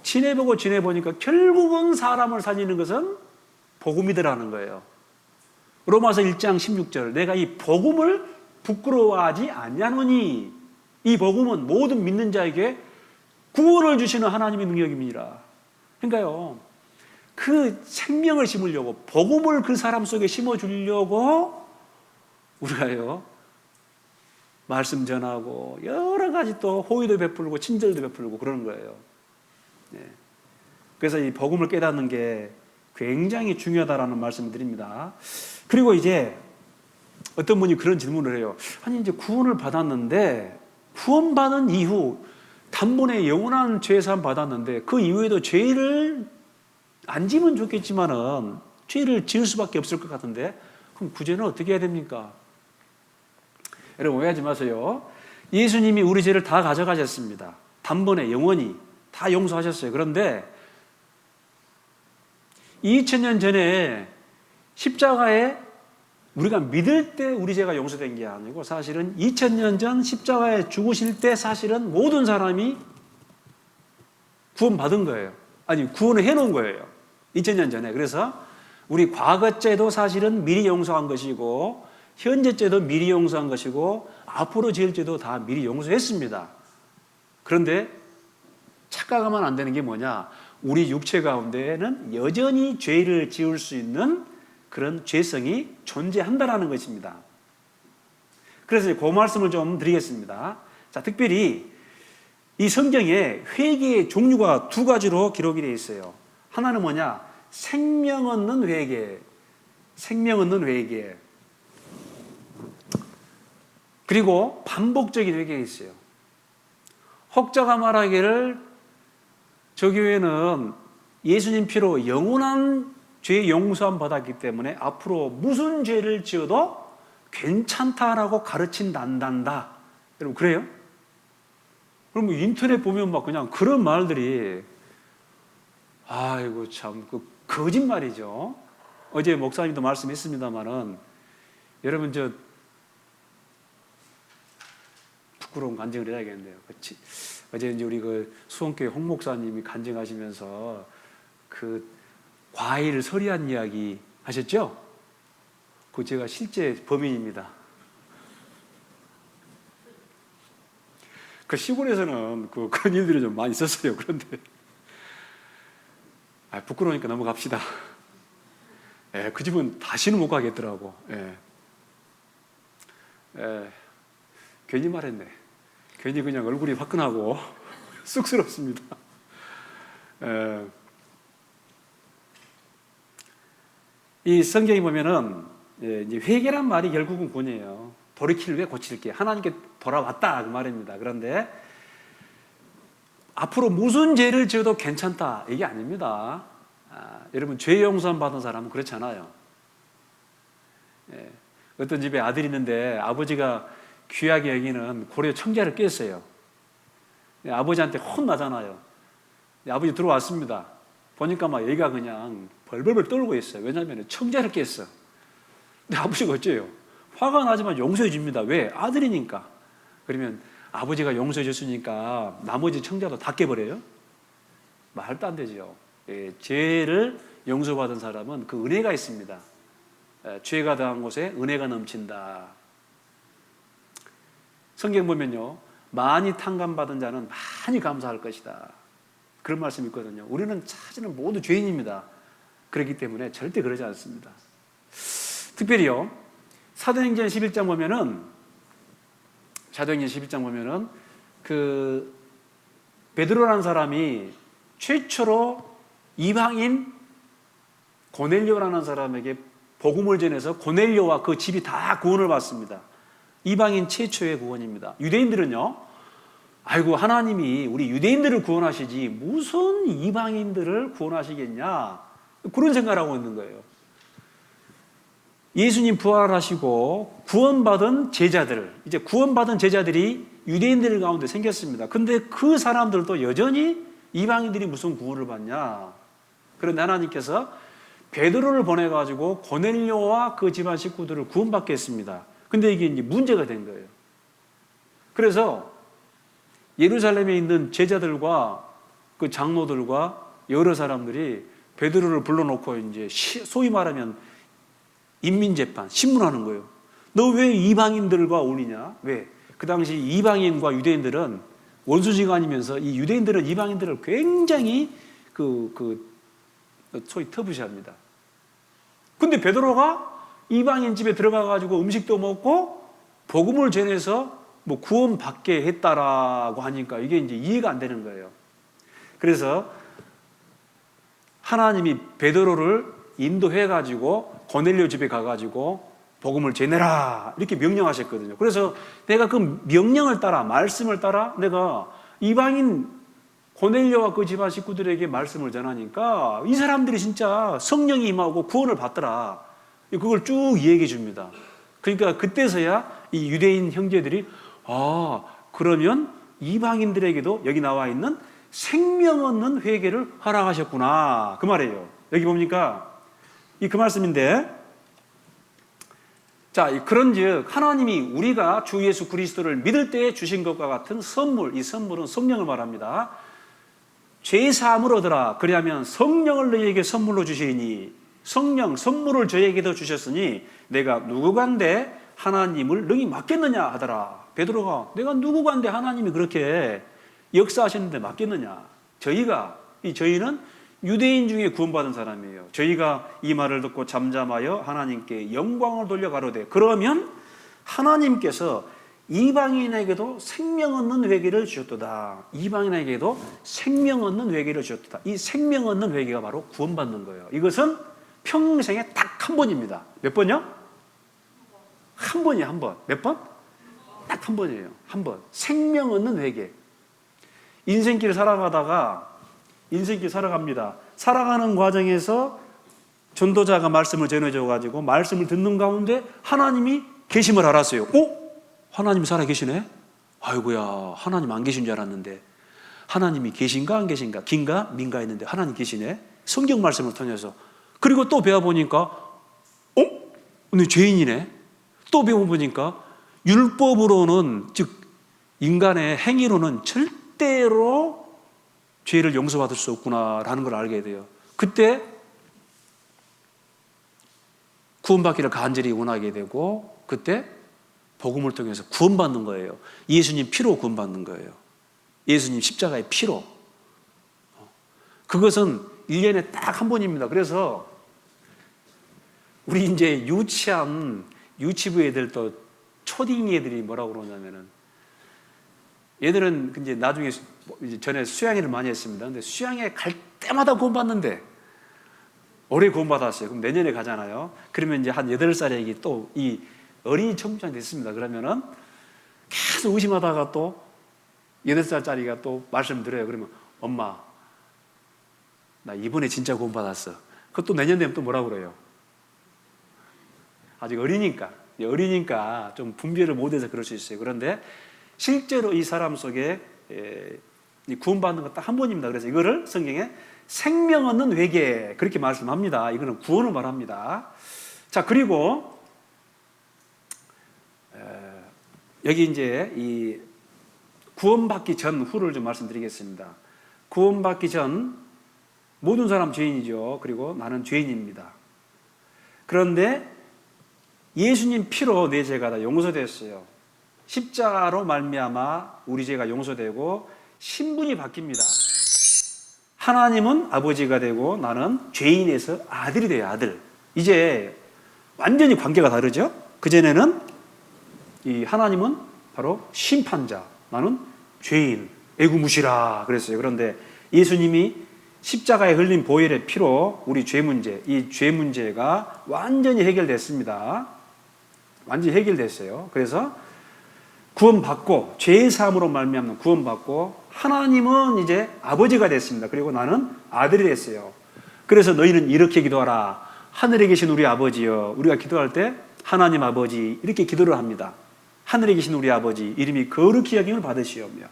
지내보니까 결국은 사람을 살리는 것은 복음이더라는 거예요. 로마서 1장 16절, 내가 이 복음을 부끄러워하지 않냐노니, 이 복음은 모든 믿는 자에게 구원을 주시는 하나님의 능력입니다. 그러니까요, 그 생명을 심으려고, 복음을 그 사람 속에 심어주려고 우리가요 말씀 전하고 여러 가지 또 호의도 베풀고 친절도 베풀고 그러는 거예요. 그래서 이 복음을 깨닫는 게 굉장히 중요하다라는 말씀을 드립니다. 그리고 이제 어떤 분이 그런 질문을 해요. 아니 이제 구원을 받았는데 구원받은 이후 단번에 영원한 죄사함 받았는데 그 이후에도 죄를 안 지면 좋겠지만은 죄를 지을 수밖에 없을 것 같은데 그럼 구제는 어떻게 해야 됩니까? 여러분 오해하지 마세요. 예수님이 우리 죄를 다 가져가셨습니다. 단번에 영원히 다 용서하셨어요. 그런데 2000년 전에 십자가에 우리가 믿을 때 우리 죄가 용서된 게 아니고 사실은 2000년 전 십자가에 죽으실 때 사실은 모든 사람이 구원받은 거예요. 아니 구원을 해놓은 거예요. 2000년 전에. 그래서 우리 과거 죄도 사실은 미리 용서한 것이고 현재 죄도 미리 용서한 것이고 앞으로 지을 죄도 다 미리 용서했습니다. 그런데 착각하면 안 되는 게 뭐냐? 우리 육체 가운데에는 여전히 죄를 지을 수 있는 그런 죄성이 존재한다는 것입니다. 그래서 그 말씀을 좀 드리겠습니다. 자, 특별히 이 성경에 회개의 종류가 두 가지로 기록이 되어 있어요. 하나는 뭐냐? 생명 얻는 회개. 생명 얻는 회개. 그리고 반복적인 회개가 있어요. 혹자가 말하기를 저 교회는 예수님 피로 영원한 죄 용서함 받았기 때문에 앞으로 무슨 죄를 지어도 괜찮다라고 가르친단다. 여러분 그래요? 그럼 인터넷 보면 막 그냥 그런 말들이 아이고 참 그 거짓말이죠. 어제 목사님도 말씀했습니다만은 여러분 저 부끄러운 간증을 해야겠네요. 어제 이제 우리 그 수원교회 홍 목사님이 간증하시면서 그 과일 서리한 이야기 하셨죠? 그 제가 실제 범인입니다. 그 시골에서는 그런 일들이 좀 많이 있었어요. 그런데 부끄러우니까 넘어갑시다. 예, 그 집은 다시는 못 가겠더라고. 괜히 말했네. 괜히 그냥 얼굴이 화끈하고 쑥스럽습니다. 이 성경에 보면은 이제 회개란 말이 결국은 구원이에요. 돌이킬 왜 고칠게 하나님께 돌아왔다 그 말입니다. 그런데 앞으로 무슨 죄를 지어도 괜찮다 이게 아닙니다. 여러분 죄 용서함 받은 사람은 그렇지 않아요. 어떤 집에 아들이 있는데 아버지가 귀하게 여기는 고려 청자를 깼어요. 아버지한테 혼나잖아요. 아버지 들어왔습니다. 보니까 막 얘가 그냥 벌벌벌 떨고 있어요. 왜냐하면 청자를 깼어. 근데 아버지가 어째요? 화가 나지만 용서해 줍니다. 왜? 아들이니까. 그러면 아버지가 용서해 줬으니까 나머지 청자도 다 깨버려요? 말도 안 되죠. 죄를 용서받은 사람은 그 은혜가 있습니다. 죄가 당한 곳에 은혜가 넘친다. 성경 보면요, 많이 탕감받은 자는 많이 감사할 것이다. 그런 말씀이 있거든요. 우리는 사실은 모두 죄인입니다. 그렇기 때문에 절대 그러지 않습니다. 특별히요, 사도행전 11장 보면은 그 베드로라는 사람이 최초로 이방인 고넬료라는 사람에게 복음을 전해서 고넬료와 그 집이 다 구원을 받습니다. 이방인 최초의 구원입니다. 유대인들은요, 아이고 하나님이 우리 유대인들을 구원하시지 무슨 이방인들을 구원하시겠냐 그런 생각을 하고 있는 거예요. 예수님 부활하시고 구원받은 제자들, 이제 구원받은 제자들이 유대인들 가운데 생겼습니다. 근데 그 사람들도 여전히 이방인들이 무슨 구원을 받냐. 그런데 하나님께서 베드로를 보내가지고 고넬료와 그 집안 식구들을 구원받게 했습니다. 근데 이게 이제 문제가 된 거예요. 그래서 예루살렘에 있는 제자들과 그 장로들과 여러 사람들이 베드로를 불러놓고 이제 소위 말하면 인민재판, 신문하는 거예요. 너 왜 이방인들과 어울리냐? 왜? 그 당시 이방인과 유대인들은 원수지간이면서 이 유대인들은 이방인들을 굉장히 소위 터부시합니다. 근데 베드로가 이방인 집에 들어가가지고 음식도 먹고 복음을 전해서 뭐 구원받게 했다라고 하니까 이게 이제 이해가 안 되는 거예요. 그래서 하나님이 베드로를 인도해가지고 고넬료 집에 가가지고 복음을 전해라 이렇게 명령하셨거든요. 그래서 내가 그 명령을 따라 말씀을 따라 내가 이방인 고넬료와 그 집안 식구들에게 말씀을 전하니까 이 사람들이 진짜 성령이 임하고 구원을 받더라. 그걸 쭉 얘기해 줍니다. 그러니까 그때서야 이 유대인 형제들이 그러면 이방인들에게도 여기 나와 있는 생명 얻는 회개를 허락하셨구나 그 말이에요. 여기 봅니까? 그 말씀인데, 자, 그런즉 하나님이 우리가 주 예수 그리스도를 믿을 때에 주신 것과 같은 선물, 이 선물은 성령을 말합니다. 죄 사함을 얻으라. 그리하면 성령을 너희에게 선물로 주시니, 성령 선물을 저에게도 주셨으니 내가 누구간데 하나님을 능히 맡겠느냐 하더라. 베드로가 내가 누구간데 하나님이 그렇게 역사하시는데 맡겠느냐. 저희는 유대인 중에 구원받은 사람이에요. 저희가 이 말을 듣고 잠잠하여 하나님께 영광을 돌려 가로되, 그러면 하나님께서 이방인에게도 생명 얻는 회개를 주셨도다. 이방인에게도 생명 얻는 회개를 주셨도다. 이 생명 얻는 회개가 바로 구원받는 거예요. 이것은 평생에 딱 한 번입니다. 몇 번요? 한 번이에요. 한 번. 몇 번? 딱 한 번이에요. 한 번. 생명 얻는 회개. 인생길 살아갑니다. 살아가는 과정에서 전도자가 말씀을 전해줘가지고 말씀을 듣는 가운데 하나님이 계심을 알았어요. 하나님이 살아계시네? 아이고야, 하나님 안 계신 줄 알았는데 하나님이 계신가 안 계신가, 긴가 민가 했는데 하나님 계시네? 성경 말씀을 통해서. 그리고 또 배워보니까 근데 죄인이네? 또 배워보니까 율법으로는, 즉 인간의 행위로는 절대로 죄를 용서받을 수 없구나라는 걸 알게 돼요. 그때 구원받기를 간절히 원하게 되고, 그때 복음을 통해서 구원받는 거예요. 예수님 피로 구원받는 거예요. 예수님 십자가의 피로. 그것은 1년에 딱 한 번입니다. 그래서 우리 이제 유치부 애들도 초딩 애들이 뭐라고 그러냐면은, 얘들은 이제 나중에 전에 수양회를 많이 했습니다. 근데 수양회 갈 때마다 구원받는데, 올해 구원받았어요. 그럼 내년에 가잖아요. 그러면 이제 한 8살에 또 이 어린이 청소년이 됐습니다. 그러면은 계속 의심하다가 또 8살짜리가 또 말씀 드려요. 그러면 엄마, 나 이번에 진짜 구원받았어. 그것도 내년 되면 또 뭐라고 그래요? 아직 어리니까 좀 분별을 못해서 그럴 수 있어요. 그런데 실제로 이 사람 속에 구원받는 거 딱 한 번입니다. 그래서 이거를 성경에 생명 얻는 회개 그렇게 말씀합니다. 이거는 구원을 말합니다. 자, 그리고 여기 이제 이 구원받기 전 후를 좀 말씀드리겠습니다. 구원받기 전 모든 사람 죄인이죠. 그리고 나는 죄인입니다. 그런데 예수님 피로 내 죄가 다 용서됐어요. 십자가로 말미암아 우리 죄가 용서되고 신분이 바뀝니다. 하나님은 아버지가 되고 나는 죄인에서 아들이 돼요. 아들. 이제 완전히 관계가 다르죠. 그전에는 이 하나님은 바로 심판자, 나는 죄인, 애구무시라 그랬어요. 그런데 예수님이 십자가에 흘린 보혈의 피로 우리 죄 문제, 이 죄 문제가 완전히 해결됐습니다. 완전히 해결됐어요. 그래서 구원받고 죄의 사함으로 말미암는 구원받고 하나님은 이제 아버지가 됐습니다. 그리고 나는 아들이 됐어요. 그래서 너희는 이렇게 기도하라. 하늘에 계신 우리 아버지여. 우리가 기도할 때 하나님 아버지 이렇게 기도를 합니다. 하늘에 계신 우리 아버지 이름이 거룩히 여김을 받으시오며.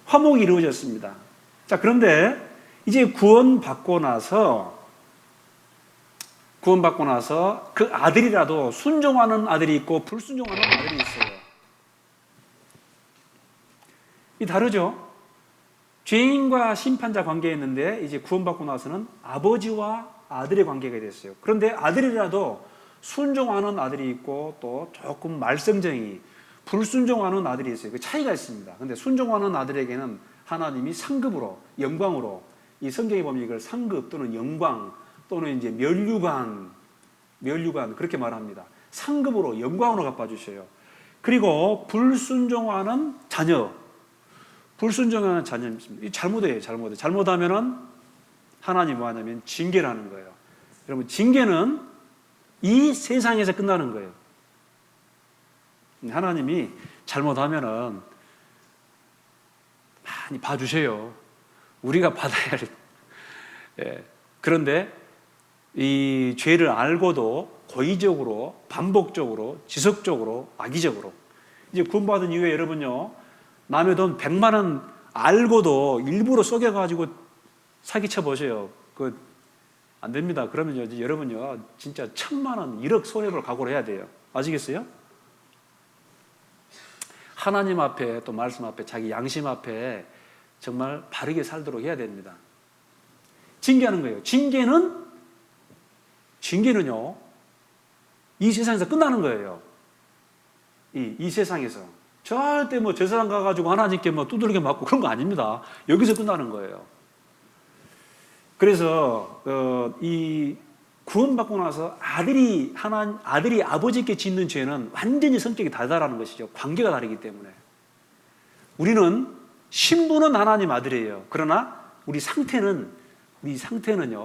화목이 이루어졌습니다. 자, 그런데 이제 구원받고 나서 그 아들이라도 순종하는 아들이 있고 불순종하는 아들이 있어요. 이 다르죠? 죄인과 심판자 관계였는데 이제 구원받고 나서는 아버지와 아들의 관계가 됐어요. 그런데 아들이라도 순종하는 아들이 있고 또 조금 말썽쟁이, 불순종하는 아들이 있어요. 그 차이가 있습니다. 그런데 순종하는 아들에게는 하나님이 상급으로, 영광으로, 이 성경에 보면 이걸 상급 또는 영광 또는 이제 멸류관 그렇게 말합니다. 상급으로, 영광으로 갚아주셔요. 그리고 불순종하는 자녀입니다. 잘못해요. 잘못하면은 하나님이 뭐 하냐면 징계를 하는 거예요. 여러분, 징계는 이 세상에서 끝나는 거예요. 하나님이 잘못하면은 많이 봐주세요. 우리가 받아야 할. 예. 그런데 이 죄를 알고도 고의적으로, 반복적으로, 지속적으로, 악의적으로 이제 구원받은 이후에 여러분요, 남의 돈 100만 원 알고도 일부러 속여가지고 사기쳐 보세요. 안 됩니다. 그러면 여러분요, 진짜 1000만 원, 1억 손해볼 각오를 해야 돼요. 아시겠어요? 하나님 앞에, 또 말씀 앞에, 자기 양심 앞에 정말 바르게 살도록 해야 됩니다. 징계하는 거예요. 징계는요, 이 세상에서 끝나는 거예요. 이 세상에서. 절대 저 세상 가가지고 하나님께 두들겨 맞고 그런 거 아닙니다. 여기서 끝나는 거예요. 그래서, 이 구원받고 나서 아들이 아버지께 짓는 죄는 완전히 성격이 다르다는 것이죠. 관계가 다르기 때문에. 우리는 신부는 하나님 아들이에요. 그러나 우리 상태는요,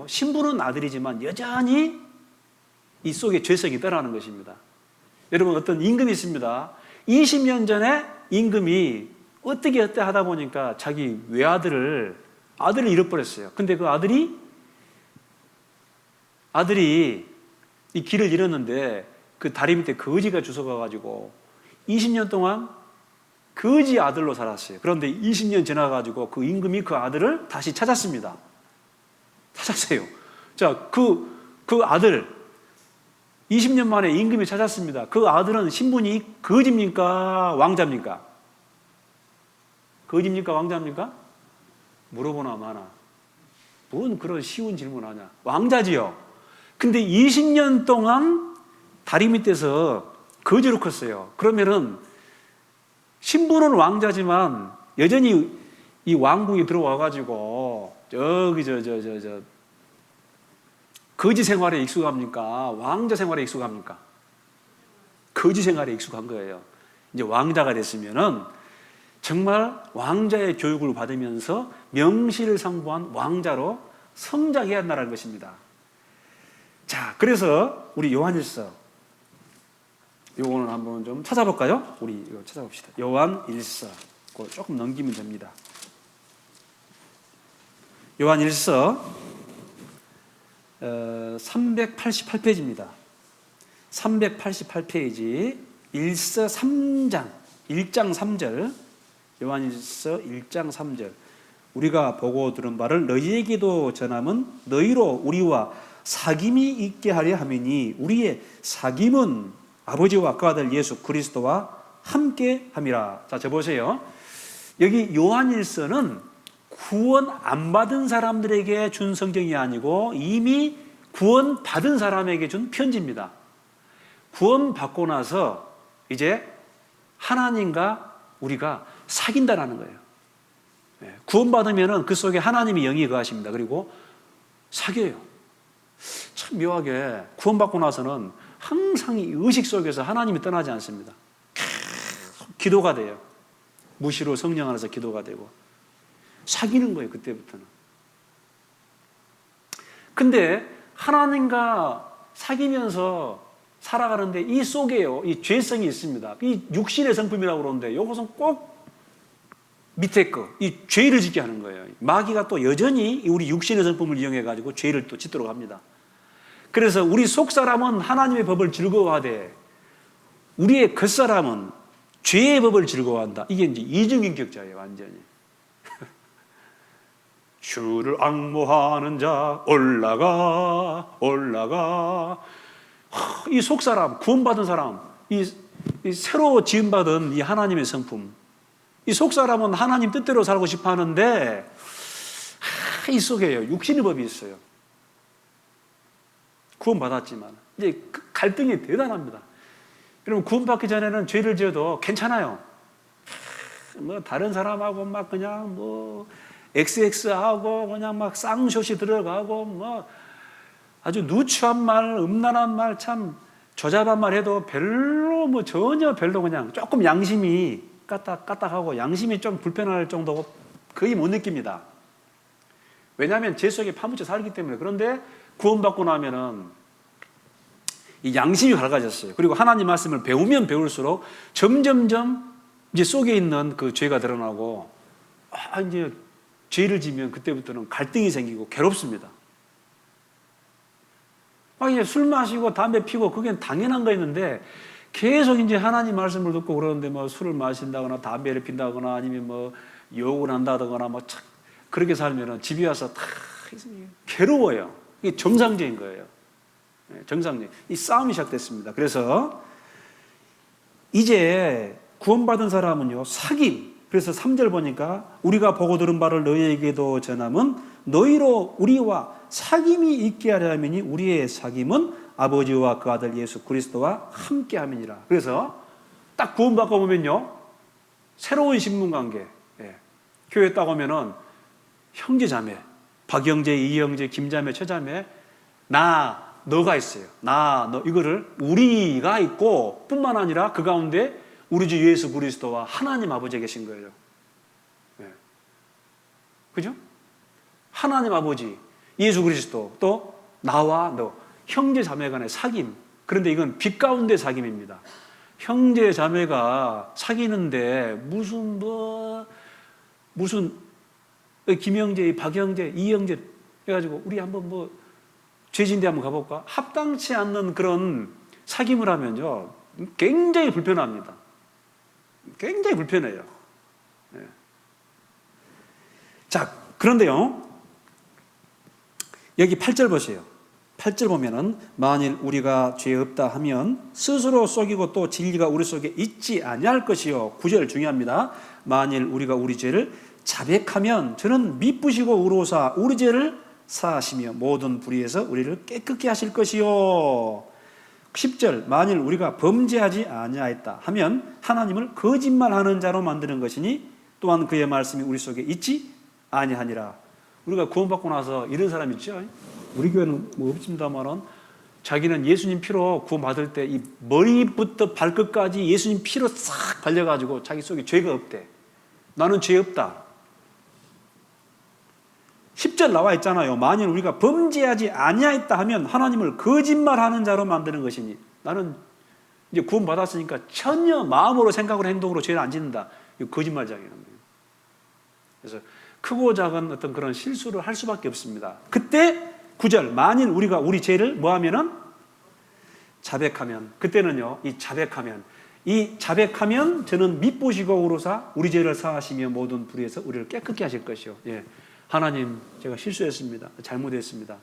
신부는 아들이지만 여전히 이 속에 죄성이 떠나는 것입니다. 여러분, 어떤 임금이 있습니다. 20년 전에 임금이 어떻게 하다 보니까 자기 외아들을 잃어버렸어요. 근데 그 아들이 이 길을 잃었는데 그 다리 밑에 거지가 주워가가지고 20년 동안 거지 아들로 살았어요. 그런데 20년 지나가지고 그 임금이 그 아들을 다시 찾았습니다. 찾았어요. 자, 그 아들 20년 만에 임금이 찾았습니다. 그 아들은 신분이 거지입니까? 왕자입니까? 거지입니까? 왕자입니까? 물어보나 마나. 뭔 그런 쉬운 질문하냐. 왕자지요. 근데 20년 동안 다리 밑에서 거지로 컸어요. 그러면은 신분은 왕자지만 여전히 이 왕궁에 들어와가지고 거지 생활에 익숙합니까? 왕자 생활에 익숙합니까? 거지 생활에 익숙한 거예요. 이제 왕자가 됐으면은 정말 왕자의 교육을 받으면서 명실상부한 왕자로 성장해야 한다는 것입니다. 자, 그래서 우리 요한일서 요거는 한번 좀 찾아볼까요? 우리 이거 찾아봅시다. 요한일서 그거 조금 넘기면 됩니다. 요한일서 388페이지입니다. 388페이지 1장 3절 요한일서 1장 3절 우리가 보고 들은 바를 너희에게도 전함은 너희로 우리와 사귐이 있게 하려 함이니 우리의 사귐은 아버지와 그 아들 예수 그리스도와 함께 함이라. 자, 저 보세요. 여기 요한일서는 구원 안 받은 사람들에게 준 성경이 아니고 이미 구원 받은 사람에게 준 편지입니다. 구원 받고 나서 이제 하나님과 우리가 사귄다라는 거예요. 구원 받으면은 그 속에 하나님의 영이 거하십니다. 그리고 사귀어요. 참 묘하게 구원 받고 나서는 항상 이 의식 속에서 하나님이 떠나지 않습니다. 계속 기도가 돼요. 무시로 성령 안에서 기도가 되고 사귀는 거예요. 그때부터는. 근데 하나님과 사귀면서 살아가는데 이 속에요, 이 죄성이 있습니다. 이 육신의 성품이라고 그러는데 이것은 꼭 밑에 이 죄를 짓게 하는 거예요. 마귀가 또 여전히 우리 육신의 성품을 이용해가지고 죄를 또 짓도록 합니다. 그래서 우리 속사람은 하나님의 법을 즐거워하되 우리의 겉사람은 죄의 법을 즐거워한다. 이게 이제 이중인격자예요, 완전히. 주를 앙모하는 자 올라가. 이 속사람, 구원받은 사람, 이 새로 지음받은 이 하나님의 성품, 이 속사람은 하나님 뜻대로 살고 싶어 하는데 이 속에요, 육신의 법이 있어요. 구원받았지만 이제 그 갈등이 대단합니다. 여러분, 구원받기 전에는 죄를 지어도 괜찮아요. 다른 사람하고 막 그냥 XX하고 그냥 막 쌍쇼시 들어가고 아주 누추한 말, 음란한 말, 참 조잡한 말 해도 전혀 별로 그냥 조금 양심이 까딱까딱하고 양심이 좀 불편할 정도고 거의 못 느낍니다. 왜냐하면 죄 속에 파묻혀 살기 때문에. 그런데 구원받고 나면은 이 양심이 밝아졌어요. 그리고 하나님 말씀을 배우면 배울수록 점점점 이제 속에 있는 그 죄가 드러나고 이제 죄를 지면 그때부터는 갈등이 생기고 괴롭습니다. 이제 술 마시고 담배 피고 그게 당연한 거였는데 계속 이제 하나님 말씀을 듣고 그러는데 뭐 술을 마신다거나 담배를 핀다거나 아니면 뭐 욕을 한다거나 뭐 그렇게 살면은 집에 와서 다 괴로워요. 이게 정상적인 거예요. 정상적인. 이 싸움이 시작됐습니다. 그래서 이제 구원받은 사람은요, 사귐. 그래서 3절 보니까 우리가 보고 들은 바를 너희에게도 전함은 너희로 우리와 사귐이 있게 하려면이 우리의 사귐은 아버지와 그 아들 예수 그리스도와 함께 함이니라. 그래서 딱 구원받고 보면요, 새로운 신분관계. 교회 딱 오면은 형제 자매, 박형제, 이형제, 김자매, 최자매, 나, 너가 있어요. 나, 너, 이거를 우리가 있고 뿐만 아니라 그 가운데 우리 주 예수 그리스도와 하나님 아버지가 계신 거예요. 그죠? 하나님 아버지, 예수 그리스도, 또 나와 너, 형제 자매 간의 사귐. 그런데 이건 빛 가운데 사귐입니다. 형제 자매가 사귀는데 무슨 김형제, 박형제, 이형제 해가지고 우리 한번 뭐 죄진대 한번 가볼까? 합당치 않는 그런 사귐을 하면요, 굉장히 불편합니다. 굉장히 불편해요. 자, 그런데요, 여기 8절 보세요. 8절 보면은 만일 우리가 죄 없다 하면 스스로 속이고 또 진리가 우리 속에 있지 아니할 것이요. 9절 중요합니다. 만일 우리가 우리 죄를 자백하면 저는 미쁘시고 의로우사 우리 죄를 사하시며 모든 불의에서 우리를 깨끗게 하실 것이요. 10절 만일 우리가 범죄하지 아니하였다 하면 하나님을 거짓말하는 자로 만드는 것이니 또한 그의 말씀이 우리 속에 있지 아니하니라. 우리가 구원받고 나서 이런 사람 있죠. 우리 교회는 뭐 없습니다만은 자기는 예수님 피로 구원받을 때 이 머리부터 발끝까지 예수님 피로 싹 발려가지고 자기 속에 죄가 없대. 나는 죄 없다. 10절 나와 있잖아요. 만일 우리가 범죄하지 아니하였다 하면 하나님을 거짓말하는 자로 만드는 것이니 나는 이제 구원받았으니까 전혀 마음으로 생각으로 행동으로 죄를 안 짓는다. 이거 거짓말장이라는 거예요. 그래서 크고 작은 어떤 그런 실수를 할 수밖에 없습니다. 그때 9절 만일 우리가 우리 죄를 뭐 하면은 자백하면, 그때는요 이 자백하면 저는 미쁘시고 의로우사 우리 죄를 사하시며 모든 불의에서 우리를 깨끗게 하실 것이요. 하나님 제가 실수했습니다. 잘못했습니다.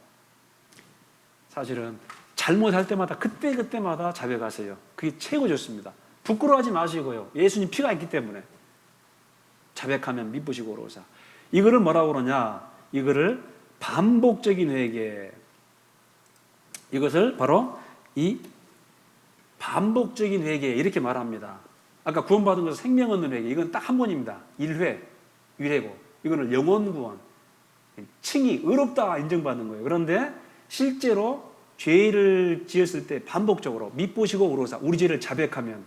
사실은 잘못할 때마다 그때마다 자백하세요. 그게 최고 좋습니다. 부끄러워하지 마시고요. 예수님 피가 있기 때문에 자백하면 미쁘시고 의로우사. 이거를 뭐라고 그러냐? 이거를 반복적인 회개. 이것을 바로 이 반복적인 회개 이렇게 말합니다. 아까 구원받은 것은 생명 얻는 회개. 이건 딱 한 번입니다. 1회, 1회고. 이거는 영원 구원. 칭의, 의롭다 인정받는 거예요. 그런데 실제로 죄를 지었을 때 반복적으로 미쁘시고 의로우사 우리 죄를 자백하면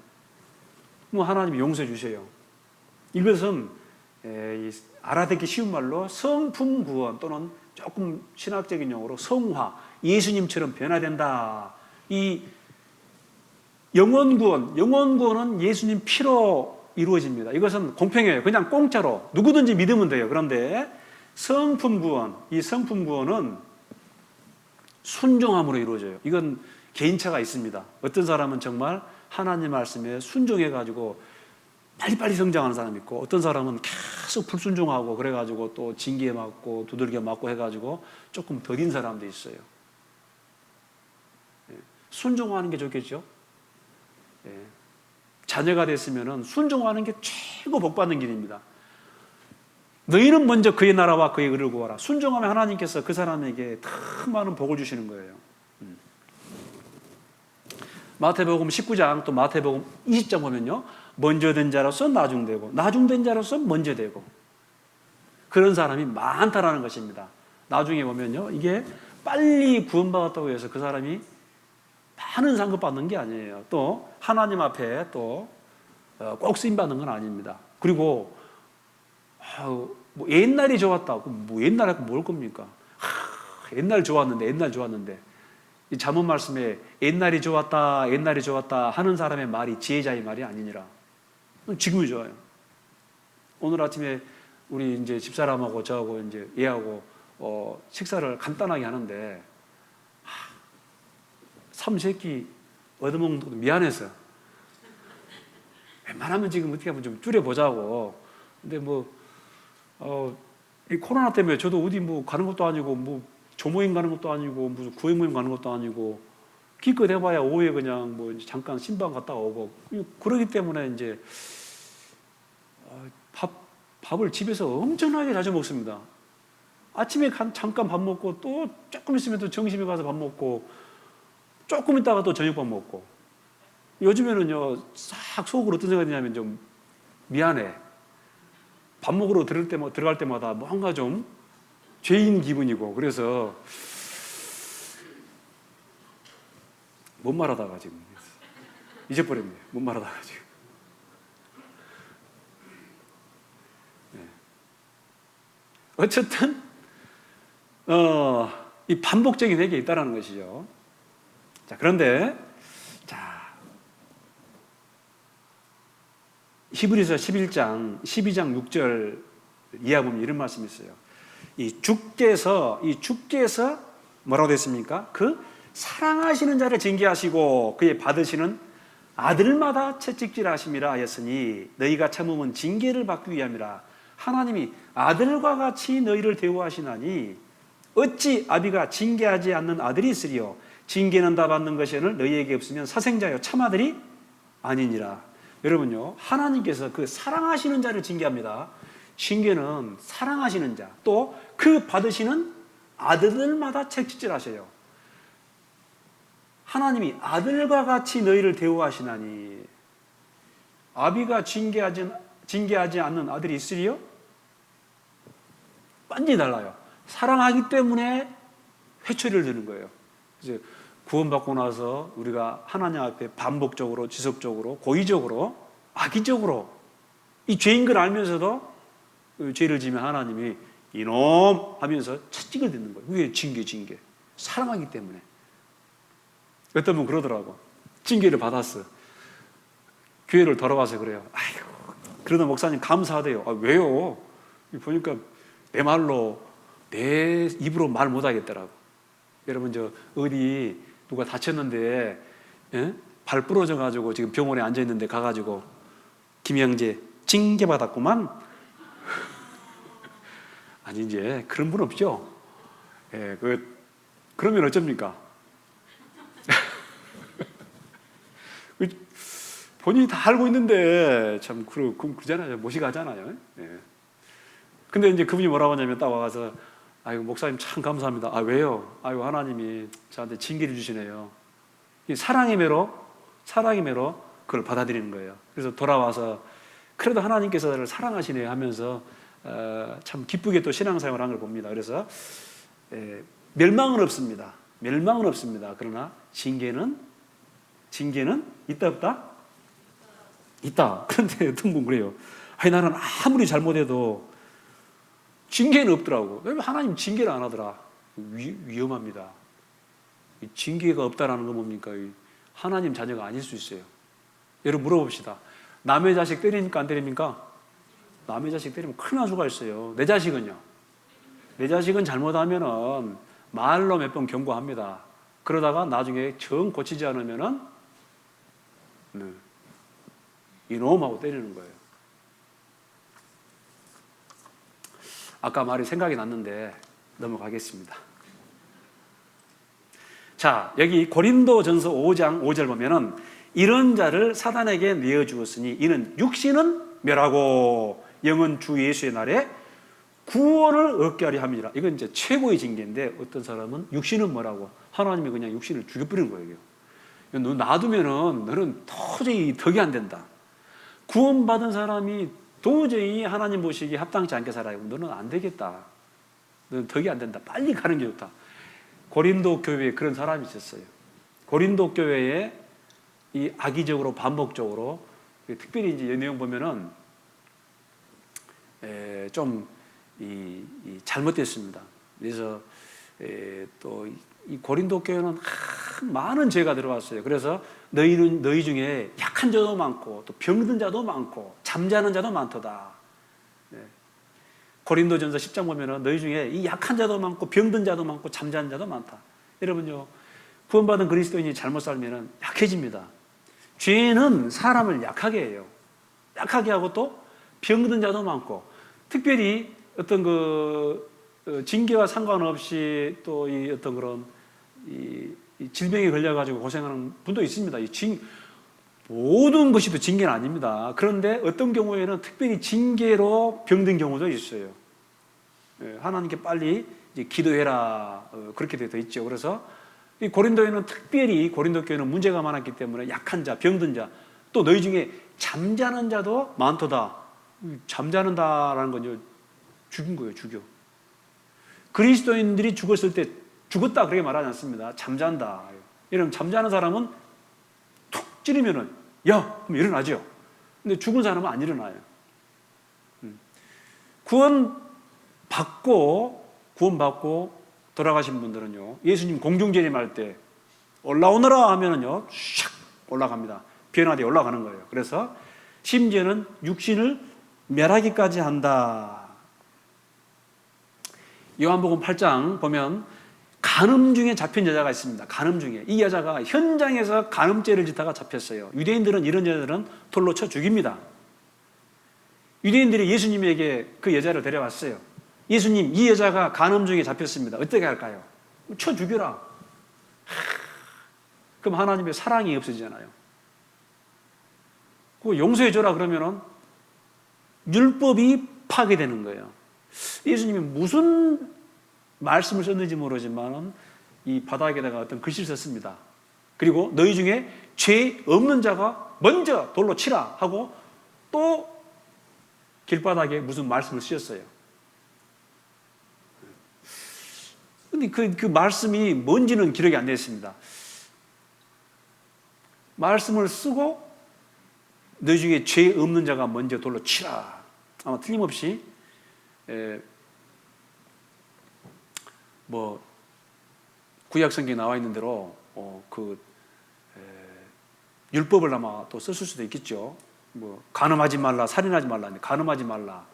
뭐 하나님이 용서해 주셔요. 이것은 알아듣기 쉬운 말로 성품 구원 또는 조금 신학적인 용어로 성화, 예수님처럼 변화된다. 이 영원 구원은 예수님 피로 이루어집니다. 이것은 공평해요. 그냥 공짜로 누구든지 믿으면 돼요. 그런데 성품 구원, 이 성품 구원은 순종함으로 이루어져요. 이건 개인차가 있습니다. 어떤 사람은 정말 하나님 말씀에 순종해가지고 빨리빨리 성장하는 사람이 있고, 어떤 사람은 계속 불순종하고 그래가지고 또 징계에 맞고 두들겨 맞고 해가지고 조금 더딘 사람도 있어요. 순종하는 게 좋겠죠. 자녀가 됐으면 순종하는 게 최고 복받는 길입니다. 너희는 먼저 그의 나라와 그의 의를 구하라. 순종하면 하나님께서 그 사람에게 더 많은 복을 주시는 거예요. 마태복음 19장 또 마태복음 20장 보면요, 먼저 된 자로서 나중되고 나중된 자로서 먼저 되고, 그런 사람이 많다라는 것입니다. 나중에 보면요, 이게 빨리 구원받았다고 해서 그 사람이 많은 상급 받는 게 아니에요. 또 하나님 앞에 또 꼭 쓰임 받는 건 아닙니다. 그리고 뭐 옛날이 좋았다고, 뭐 옛날에 뭘 겁니까? 옛날 좋았는데 이 잠언 말씀에 옛날이 좋았다 하는 사람의 말이 지혜자의 말이 아니니라. 지금이 좋아요. 오늘 아침에 우리 이제 집사람하고 저하고 이제 얘하고 식사를 간단하게 하는데 삼시세끼 얻어먹는 것도 미안해서 웬만하면 지금 어떻게 하면 좀 줄여보자고. 근데 이 코로나 때문에 저도 어디 가는 것도 아니고 조모임 가는 것도 아니고 무슨 구회 모임 가는 것도 아니고 기껏 해봐야 오후에 그냥 이제 잠깐 신방 갔다 오고 그러기 때문에 이제 밥을 집에서 엄청나게 자주 먹습니다. 아침에 잠깐 밥 먹고 또 조금 있으면 또 점심에 가서 밥 먹고 조금 있다가 또 저녁밥 먹고. 요즘에는요 싹 속으로 어떤 생각이 드냐면 좀 미안해. 밥 먹으러 들어갈 때마다 뭔가 좀 죄인 기분이고 그래서 못 말하다가 지금 잊어버렸네요. 못 말하다가 지금. 네. 어쨌든 이 반복적인 회개에 있다라는 것이죠. 자, 그런데 히브리서 12장 6절 이하 보면 이런 말씀이 있어요. 이 주께서 뭐라고 됐습니까? 그 사랑하시는 자를 징계하시고 그의 받으시는 아들마다 채찍질하심이라 하였으니 너희가 참으면 징계를 받기 위함이라. 하나님이 아들과 같이 너희를 대우하시나니 어찌 아비가 징계하지 않는 아들이 있으리요. 징계는 다 받는 것이오늘 너희에게 없으면 사생자요 참아들이 아니니라. 여러분요, 하나님께서 그 사랑하시는 자를 징계합니다. 징계는 사랑하시는 자, 또 그 받으시는 아들들마다 책찍질하셔요. 하나님이 아들과 같이 너희를 대우하시나니 아비가 징계하지 않는 아들이 있으리요? 완전히 달라요. 사랑하기 때문에 회초리를 드는 거예요. 그래서 구원받고 나서 우리가 하나님 앞에 반복적으로, 지속적으로, 고의적으로, 악의적으로 이 죄인 걸 알면서도 죄를 지면 하나님이 이놈 하면서 채찍을 듣는 거예요. 왜? 징계. 사랑하기 때문에. 어떤 분 그러더라고. 징계를 받았어. 교회를 돌아와서 그래요. 아이고, 그러다 목사님 감사하대요. 아, 왜요? 보니까 내 말로, 내 입으로 말 못하겠더라고. 여러분, 어디 누가 다쳤는데, 발 부러져가지고 지금 병원에 앉아있는데 가가지고, 김영재, 징계받았구만? 아니, 이제 그런 분 없죠? 예, 그러면 어쩝니까? 본인이 다 알고 있는데, 참, 그러잖아요. 모시가잖아요. 예. 근데 이제 그분이 뭐라고 하냐면 딱 와서, 아이고, 목사님 참 감사합니다. 아, 왜요? 아이고, 하나님이 저한테 징계를 주시네요. 사랑의 매로 그걸 받아들이는 거예요. 그래서 돌아와서, 그래도 하나님께서 저를 사랑하시네요 하면서, 참 기쁘게 또 신앙생활을 한 걸 봅니다. 그래서, 멸망은 없습니다. 그러나 징계는 있다, 없다? 있다. 그런데 어떤 분 그래요. 아니, 나는 아무리 잘못해도 징계는 없더라고. 왜 하나님 징계를 안 하더라? 위험합니다. 징계가 없다라는 건 뭡니까? 하나님 자녀가 아닐 수 있어요. 여러분 물어봅시다. 남의 자식 때리니까 안 때립니까? 남의 자식 때리면 큰일 날 수가 있어요. 내 자식은요? 내 자식은 잘못하면은 말로 몇 번 경고합니다. 그러다가 나중에 정 고치지 않으면은 이놈하고 때리는 거예요. 아까 말이 생각이 났는데 넘어가겠습니다. 자, 여기 고린도전서 5장 5절 보면은 이런 자를 사단에게 내어주었으니 이는 육신은 멸하고 영은 주 예수의 날에 구원을 얻게 하려 함이라. 이건 이제 최고의 징계인데 어떤 사람은 육신은 뭐라고? 하나님이 그냥 육신을 죽여버리는 거예요. 너 놔두면은 너는 도저히 덕이 안 된다. 구원받은 사람이 도저히 하나님 보시기에 합당치 않게 살아요. 너는 안 되겠다. 너는 덕이 안 된다. 빨리 가는 게 좋다. 고린도 교회에 그런 사람이 있었어요. 고린도 교회에 이 악의적으로 반복적으로 특별히 이제 이 내용 보면은 좀 잘못됐습니다. 그래서 또 이 고린도 교회는 많은 죄가 들어왔어요. 그래서 너희 중에 약한 자도 많고 또 병든 자도 많고 잠자는 자도 많도다. 고린도전서 10장 보면은 너희 중에 이 약한 자도 많고 병든 자도 많고 잠자는 자도 많다. 여러분요, 구원받은 그리스도인이 잘못 살면은 약해집니다. 죄는 사람을 약하게 해요. 약하게 하고 또 병든 자도 많고, 특별히 어떤 징계와 상관없이 또 이 어떤 그런 이 질병에 걸려가지고 고생하는 분도 있습니다. 모든 것이 또 징계는 아닙니다. 그런데 어떤 경우에는 특별히 징계로 병든 경우도 있어요. 하나님께 빨리 이제 기도해라, 그렇게 되어 있죠. 그래서 이 고린도에는 특별히 고린도 교회는 문제가 많았기 때문에 약한 자, 병든 자, 또 너희 중에 잠자는 자도 많도다. 잠자는다라는 건 죽인 거예요, 죽여. 그리스도인들이 죽었을 때 죽었다 그렇게 말하지 않습니다. 잠잔다. 이러면 잠자는 사람은 툭 찌르면은 야! 그럼 일어나죠. 근데 죽은 사람은 안 일어나요. 구원받고 돌아가신 분들은요, 예수님 공중재림할 때 올라오너라 하면은요, 샥 올라갑니다. 변화되어 올라가는 거예요. 그래서 심지어는 육신을 멸하기까지 한다. 요한복음 8장 보면 간음 중에 잡힌 여자가 있습니다. 간음 중에. 이 여자가 현장에서 간음죄를 짓다가 잡혔어요. 유대인들은 이런 여자들은 돌로 쳐 죽입니다. 유대인들이 예수님에게 그 여자를 데려왔어요. 예수님, 이 여자가 간음 중에 잡혔습니다. 어떻게 할까요? 쳐 죽여라. 그럼 하나님의 사랑이 없어지잖아요. 그거 용서해줘라 그러면은 율법이 파괴되는 거예요. 예수님이 무슨 말씀을 썼는지 모르지만 이 바닥에다가 어떤 글씨를 썼습니다. 그리고 너희 중에 죄 없는 자가 먼저 돌로 치라 하고 또 길바닥에 무슨 말씀을 쓰셨어요. 근데 그 말씀이 뭔지는 기록이 안 되어 있습니다. 말씀을 쓰고 너희 중에 죄 없는 자가 먼저 돌로 치라. 아마 틀림없이 구약 성경에 나와 있는 대로 율법을 아마 또 썼을 수도 있겠죠. 간음하지 말라, 살인하지 말라, 간음하지 말라.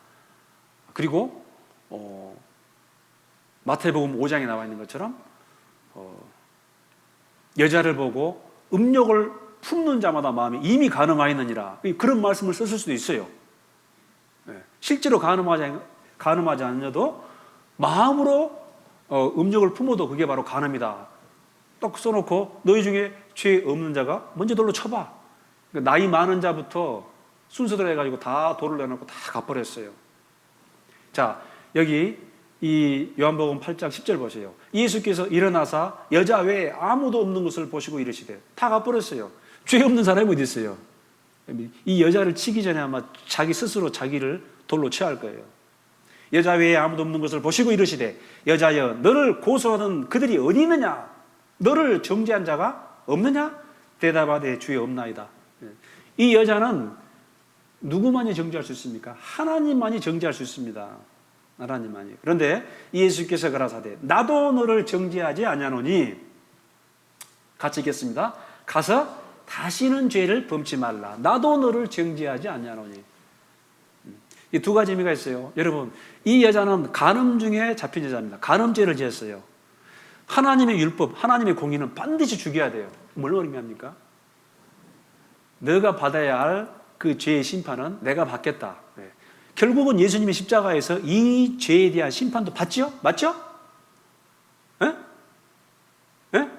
그리고 마태복음 5장에 나와 있는 것처럼 여자를 보고 음욕을 품는 자마다 마음이 이미 간음하였느니라. 그런 말씀을 썼을 수도 있어요. 실제로 간음하지 않아도 마음으로 음욕을 품어도 그게 바로 간음이다. 딱 써놓고 너희 중에 죄 없는 자가 먼저 돌로 쳐봐. 나이 많은 자부터 순서대로 해가지고 다 돌을 내놓고 다 갚아버렸어요. 자, 여기 이 요한복음 8장 10절 보세요. 예수께서 일어나사 여자 외에 아무도 없는 것을 보시고 이르시되, 다 갚아버렸어요. 죄 없는 사람이 어디 있어요? 이 여자를 치기 전에 아마 자기 스스로 자기를 돌로 쳐야 할 거예요. 여자 외에 아무도 없는 것을 보시고 이르시되, 여자여 너를 고소하는 그들이 어디 있느냐? 너를 정죄한 자가 없느냐? 대답하되 주여 없나이다. 이 여자는 누구만이 정죄할 수 있습니까? 하나님만이 정죄할 수 있습니다. 하나님만이. 그런데 예수께서 가라사대 나도 너를 정죄하지 아니하노니, 같이 읽겠습니다. 가서 다시는 죄를 범치 말라. 나도 너를 정죄하지 아니하노니. 이 두 가지 의미가 있어요. 여러분, 이 여자는 간음 중에 잡힌 여자입니다. 간음죄를 지었어요. 하나님의 율법, 하나님의 공의는 반드시 죽여야 돼요. 뭘 의미합니까? 너가 받아야 할 그 죄의 심판은 내가 받겠다. 결국은 예수님이 십자가에서 이 죄에 대한 심판도 받죠? 맞죠? 에? 에?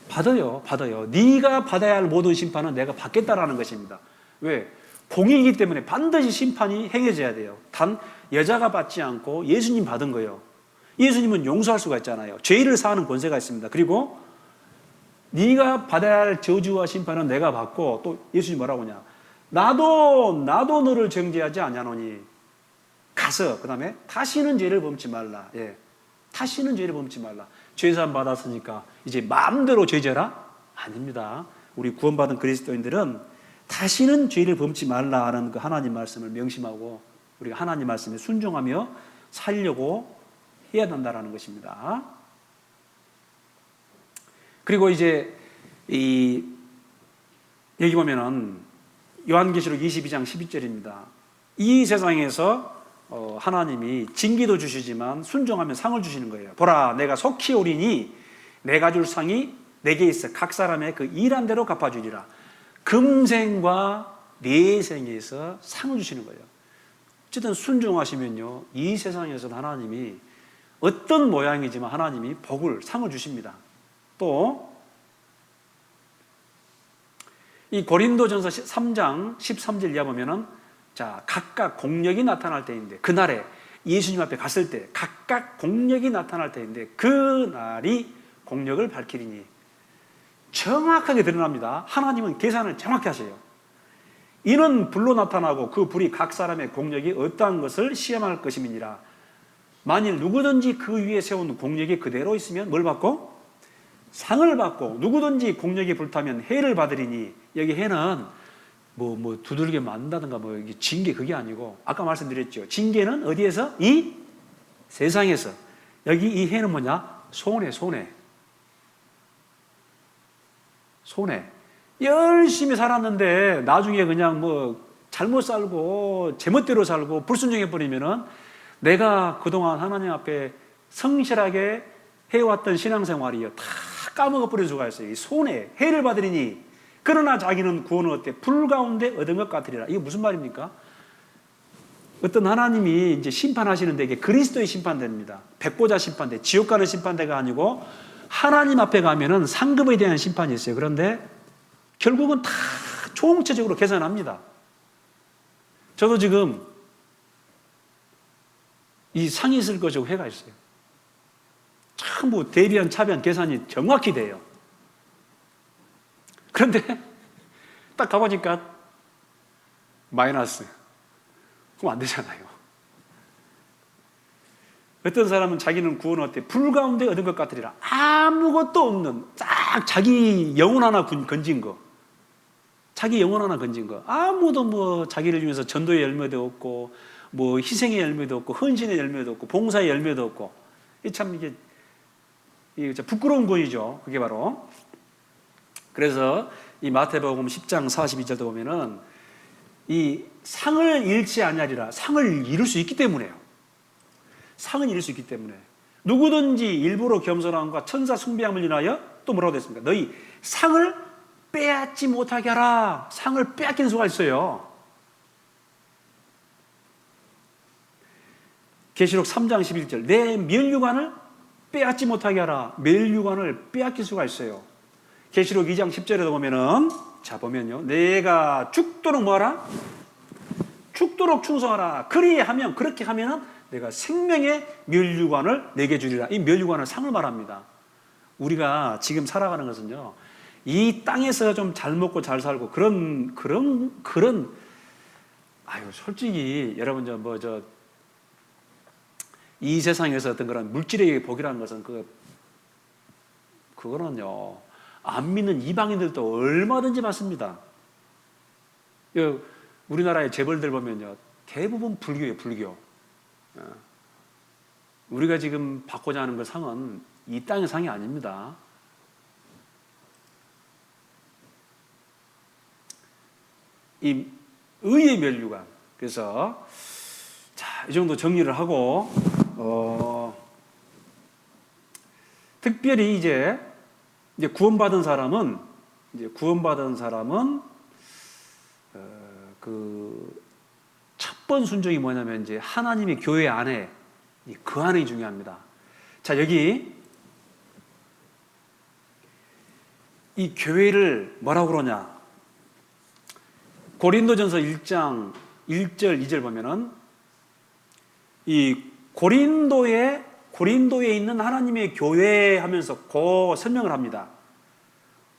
받아요. 네가 받아야 할 모든 심판은 내가 받겠다라는 것입니다. 왜? 공의이기 때문에 반드시 심판이 행해져야 돼요. 단 여자가 받지 않고 예수님 받은 거예요. 예수님은 용서할 수가 있잖아요. 죄를 사하는 권세가 있습니다. 그리고 네가 받아야 할 저주와 심판은 내가 받고, 또 예수님 뭐라고 하냐? 나도 너를 정죄하지 아니하노니. 가서 그 다음에 다시는 죄를 범치 말라. 다시는 죄를 범치 말라. 죄사함 받았으니까 이제 마음대로 죄져라? 아닙니다. 우리 구원받은 그리스도인들은 다시는 죄를 범치 말라 하는 그 하나님 말씀을 명심하고 우리가 하나님 말씀에 순종하며 살려고 해야 된다는 것입니다. 그리고 이제 여기 보면은 요한계시록 22장 12절입니다. 이 세상에서 하나님이 징계도 주시지만 순종하면 상을 주시는 거예요. 보라, 내가 속히 오리니 내가 줄 상이 내게 있어 각 사람의 그 일한 대로 갚아주리라. 금생과 내생에서 상을 주시는 거예요. 어쨌든 순종하시면요, 이 세상에서는 하나님이 어떤 모양이지만 하나님이 복을, 상을 주십니다. 또 이 고린도전서 3장 13절 이하 보면은, 자, 각각 공력이 나타날 때인데, 그날에 예수님 앞에 갔을 때 각각 공력이 나타날 때인데 그날이 공력을 밝히리니, 정확하게 드러납니다. 하나님은 계산을 정확히 하세요. 이는 불로 나타나고 그 불이 각 사람의 공력이 어떠한 것을 시험할 것임이니라. 만일 누구든지 그 위에 세운 공력이 그대로 있으면 뭘 받고? 상을 받고, 누구든지 공력이 불타면 해를 받으리니, 여기 해는 뭐 두들겨 맞는다든가 뭐 징계, 그게 아니고, 아까 말씀드렸죠. 징계는 어디에서? 이 세상에서. 여기 이 해는 뭐냐? 손해. 열심히 살았는데 나중에 그냥 뭐 잘못 살고 제멋대로 살고 불순종해 버리면은, 내가 그동안 하나님 앞에 성실하게 해왔던 신앙생활이요, 다 까먹어 버릴 수가 있어요. 이 손해, 해를 받으리니, 그러나 자기는 구원을 어때? 불 가운데 얻은 것 같으리라. 이게 무슨 말입니까? 어떤 하나님이 이제 심판하시는데, 이게 그리스도의 심판대입니다. 백보자 심판대, 지옥 가는 심판대가 아니고 하나님 앞에 가면은 상급에 대한 심판이 있어요. 그런데 결국은 다 총체적으로 계산합니다. 저도 지금 이 상이 있을 것이고 해가 있어요. 참 뭐 대비한 차비한 계산이 정확히 돼요. 그런데 딱 가보니까 마이너스. 그럼 안 되잖아요. 어떤 사람은 자기는 구원 어때? 불 가운데 얻은 것 같으리라. 아무것도 없는, 딱 자기 영혼 하나 건진 거. 자기 영혼 하나 건진 거. 아무도 뭐 자기를 위해서 전도의 열매도 없고, 뭐 희생의 열매도 없고, 헌신의 열매도 없고, 봉사의 열매도 없고. 이게 부끄러운 거이죠. 그게 바로. 그래서 이 마태복음 10장 42절도 보면은, 이 상을 잃지 아니하리라. 상을 잃을 수 있기 때문에요. 상은 잃을 수 있기 때문에. 누구든지 일부러 겸손함과 천사 숭배함을 인하여 또 뭐라고 됐습니까? 너희 상을 빼앗지 못하게 하라. 상을 빼앗기는 수가 있어요. 계시록 3장 11절, 내 면류관을 빼앗지 못하게 하라. 면류관을 빼앗길 수가 있어요. 계시록 2장 10절에도 보면은, 자 보면요, 내가 죽도록 뭐하라? 죽도록 충성하라. 그리하면, 그렇게 하면은 내가 생명의 면류관을 내게 주리라. 이 면류관은 상을 말합니다. 우리가 지금 살아가는 것은요, 이 땅에서 좀 잘 먹고 잘 살고 솔직히 여러분, 이 세상에서 어떤 그런 물질의 복이라는 것은 그거는요, 안 믿는 이방인들도 얼마든지 받습니다. 우리나라의 재벌들 보면요, 대부분 불교예요, 불교. 우리가 지금 받고자 하는 그 상은 이 땅의 상이 아닙니다. 이 의의 면류관. 그래서 자, 이 정도 정리를 하고, 특별히 이제 구원받은 사람은 그 첫 번 순종이 뭐냐면, 이제 하나님의 교회 안에, 그 안이 중요합니다. 자, 여기 이 교회를 뭐라고 그러냐? 고린도전서 1장 1절 2절 보면은, 이 고린도에 있는 하나님의 교회 하면서 설명을 합니다.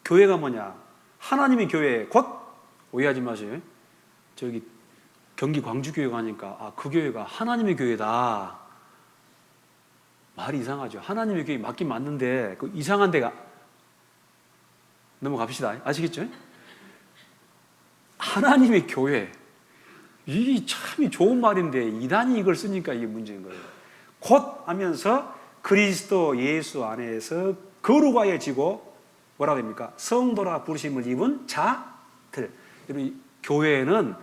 교회가 뭐냐? 하나님의 교회, 곧 오해하지 마세요. 저기 경기 광주교회 가니까 그 교회가 하나님의 교회다. 말이 이상하죠. 하나님의 교회 맞긴 맞는데 그 이상한 데가, 넘어갑시다. 아시겠죠? 하나님의 교회, 이게 참 좋은 말인데 이단이 이걸 쓰니까 이게 문제인 거예요. 곧 하면서 그리스도 예수 안에서 거룩하여지고 뭐라 됩니까? 성도라 부르심을 입은 자들. 여러분, 교회는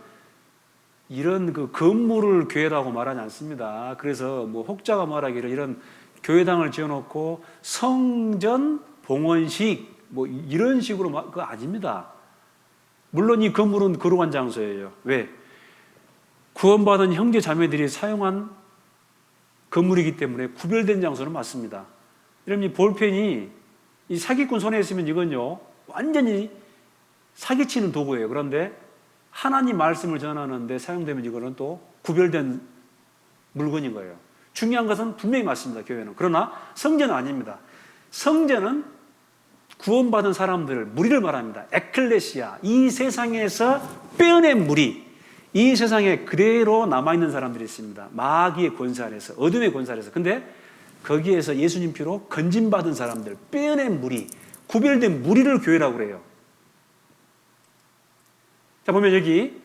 이런 그 건물을 교회라고 말하지 않습니다. 그래서 뭐 혹자가 말하기를 이런 교회당을 지어놓고 성전, 봉헌식 뭐 이런 식으로 그거 아닙니다. 물론 이 건물은 거룩한 장소예요. 왜? 구원받은 형제 자매들이 사용한 건물이기 때문에 구별된 장소는 맞습니다. 여러분, 이 볼펜이 이 사기꾼 손에 있으면 이건요 완전히 사기치는 도구예요. 그런데 하나님 말씀을 전하는데 사용되면 이거는 또 구별된 물건인 거예요. 중요한 것은 분명히 맞습니다. 교회는. 그러나 성전은 아닙니다. 성전은 구원받은 사람들, 무리를 말합니다. 에클레시아, 이 세상에서 빼어낸 무리, 이 세상에 그대로 남아있는 사람들이 있습니다. 마귀의 권세 아래서, 어둠의 권세 아래서. 근데 거기에서 예수님 피로 건진받은 사람들, 빼어낸 무리, 구별된 무리를 교회라고 그래요. 자, 보면 여기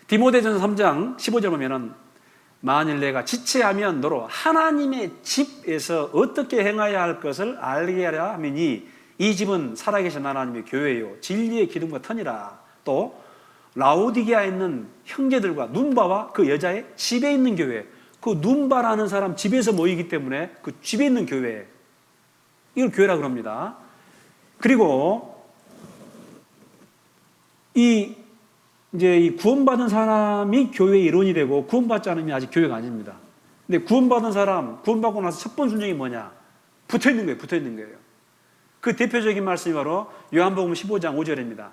디모데전서 3장 15절 보면은 만일 내가 지체하면 너로 하나님의 집에서 어떻게 행하여야 할 것을 알게 하려 하미니 이 집은 살아계신 하나님의 교회요 진리의 기둥과 터니라. 또 라오디게아에 있는 형제들과 눈바와 그 여자의 집에 있는 교회, 그 눈바라는 사람 집에서 모이기 때문에 그 집에 있는 교회, 이걸 교회라고 합니다. 그리고 이제 이 구원받은 사람이 교회의 일원이 되고 구원받지 않으면 아직 교회가 아닙니다. 근데 구원받은 사람, 구원받고 나서 첫 번째 순종이 뭐냐? 붙어 있는 거예요. 붙어 있는 거예요. 그 대표적인 말씀이 바로 요한복음 15장 5절입니다.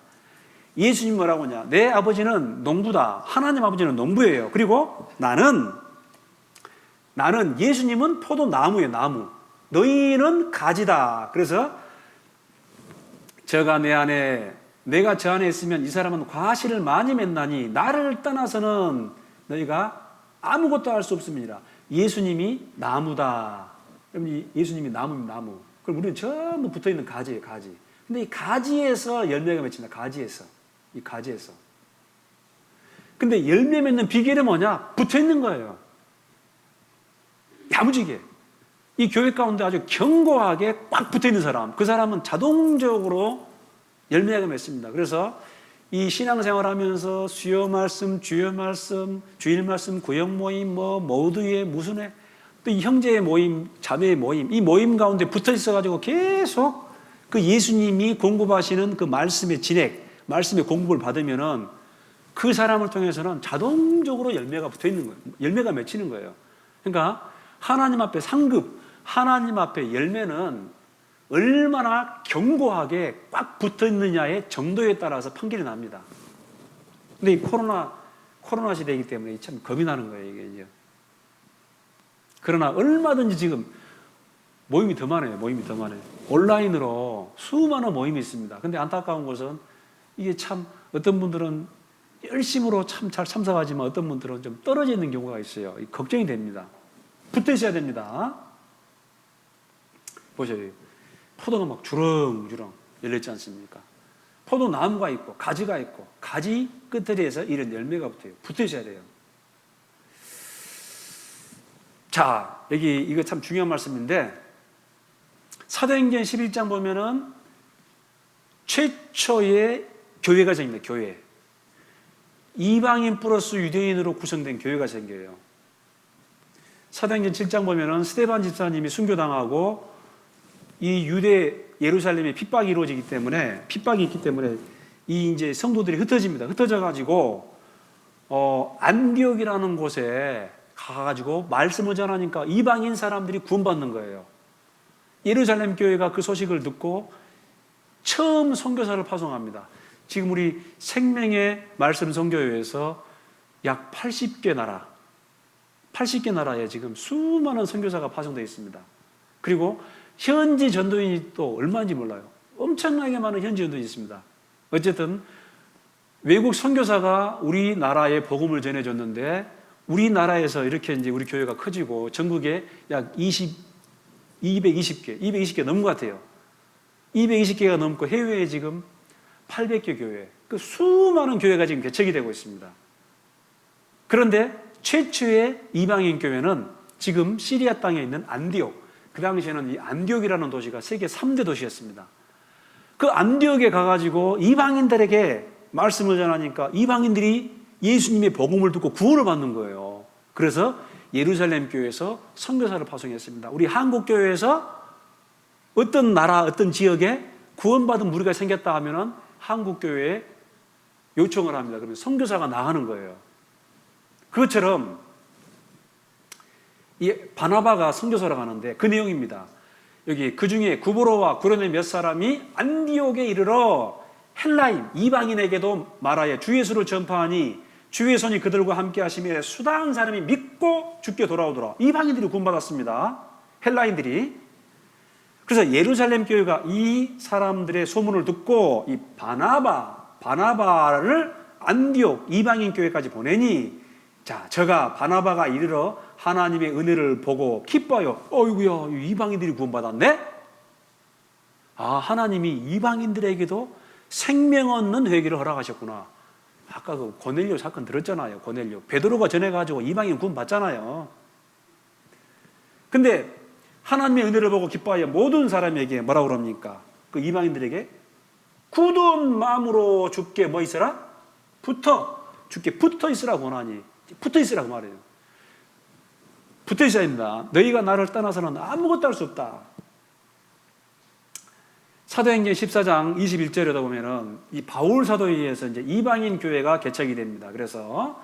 예수님 뭐라고 하냐? 내 아버지는 농부다. 하나님 아버지는 농부예요. 그리고 나는 예수님은 포도나무예요. 나무. 너희는 가지다. 그래서 내가 저 안에 있으면 이 사람은 과실을 많이 맺나니 나를 떠나서는 너희가 아무것도 할 수 없습니다. 예수님이 나무다. 여러분, 예수님이 나무입니다. 나무. 그럼 우리는 전부 붙어있는 가지예요. 가지. 근데 이 가지에서 열매가 맺힌다. 가지에서. 이 가지에서. 근데 열매 맺는 비결이 뭐냐? 붙어있는 거예요. 야무지게. 이 교회 가운데 아주 견고하게 꽉 붙어있는 사람, 그 사람은 자동적으로 열매가 맺습니다. 그래서 이 신앙생활 하면서 수요 말씀, 주요 말씀, 주일 말씀, 구역 모임, 모두의 무슨 회, 또 이 형제의 모임, 자매의 모임, 이 모임 가운데 붙어 있어가지고 계속 그 예수님이 공급하시는 그 말씀의 진액, 말씀의 공급을 받으면은 그 사람을 통해서는 자동적으로 열매가 붙어 있는 거예요. 열매가 맺히는 거예요. 그러니까 하나님 앞에 상급, 하나님 앞에 열매는 얼마나 견고하게 꽉 붙어 있느냐의 정도에 따라서 판결이 납니다. 근데 이 코로나 시대이기 때문에 참 겁이 나는 거예요, 이게 이제. 그러나 얼마든지 지금 모임이 더 많아요, 모임이 더 많아요. 온라인으로 수많은 모임이 있습니다. 근데 안타까운 것은 이게 참 어떤 분들은 열심으로 참 잘 참석하지만 어떤 분들은 좀 떨어져 있는 경우가 있어요. 걱정이 됩니다. 붙어 있어야 됩니다. 보세요. 포도가 막 주렁주렁 열렸지 않습니까? 포도나무가 있고 가지가 있고 가지 끝들에서 이런 열매가 붙어요. 붙어 있어야 돼요. 자, 여기 이거 참 중요한 말씀인데 사도행전 11장 보면은 최초의 교회가 생깁니다. 교회. 이방인 플러스 유대인으로 구성된 교회가 생겨요. 사도행전 7장 보면은 스데반 집사님이 순교당하고 이 유대 예루살렘에 핍박이 이루어지기 때문에 핍박이 있기 때문에 이 이제 성도들이 흩어집니다. 흩어져 가지고 안디옥이라는 곳에 가가지고 말씀을 전하니까 이방인 사람들이 구원받는 거예요. 예루살렘 교회가 그 소식을 듣고 처음 선교사를 파송합니다. 지금 우리 생명의 말씀 선교회에서 약 80개 나라에 지금 수많은 선교사가 파송되어 있습니다. 그리고 현지 전도인이 또 얼마인지 몰라요. 엄청나게 많은 현지 전도인이 있습니다. 어쨌든 외국 선교사가 우리나라에 복음을 전해줬는데 우리나라에서 이렇게 이제 우리 교회가 커지고 전국에 약 220개 넘은 것 같아요. 220개가 넘고 해외에 지금 800개 교회, 그 수많은 교회가 지금 개척이 되고 있습니다. 그런데 최초의 이방인 교회는 지금 시리아 땅에 있는 안디옥, 그 당시에는 이 안디옥이라는 도시가 세계 3대 도시였습니다. 그 안디옥에 가가지고 이방인들에게 말씀을 전하니까 이방인들이 예수님의 복음을 듣고 구원을 받는 거예요. 그래서 예루살렘 교회에서 선교사를 파송했습니다. 우리 한국 교회에서 어떤 나라, 어떤 지역에 구원받은 무리가 생겼다 하면은 한국 교회에 요청을 합니다. 그러면 선교사가 나가는 거예요. 그것처럼 이 바나바가 선교사로 가는데 그 내용입니다. 여기 그 중에 구브로와 구레네 몇 사람이 안디옥에 이르러 헬라인 이방인에게도 말하여 주 예수를 전파하니 주의 손이 그들과 함께 하시며 수다한 사람이 믿고 주께 돌아오더라. 이방인들이 구원받았습니다. 헬라인들이. 그래서 예루살렘 교회가 이 사람들의 소문을 듣고 이 바나바를 안디옥 이방인 교회까지 보내니, 자, 저가 바나바가 이르러 하나님의 은혜를 보고 기뻐요. 어이구야, 이방인들이 구원받았네? 아, 하나님이 이방인들에게도 생명 얻는 회개를 허락하셨구나. 아까 그 고넬료 사건 들었잖아요. 고넬료. 베드로가 전해가지고 이방인 구원받잖아요. 근데 하나님의 은혜를 보고 기뻐하여 모든 사람에게 뭐라고 그럽니까? 그 이방인들에게 굳은 마음으로 주께 뭐 있어라? 주께 붙어 있으라고 원하니. 붙어 있으라고 말해요. 붙어 있어야 됩니다. 너희가 나를 떠나서는 아무것도 할 수 없다. 사도행전 14장 21절에다 보면은 이 바울 사도에 의해서 이제 이방인 교회가 개척이 됩니다. 그래서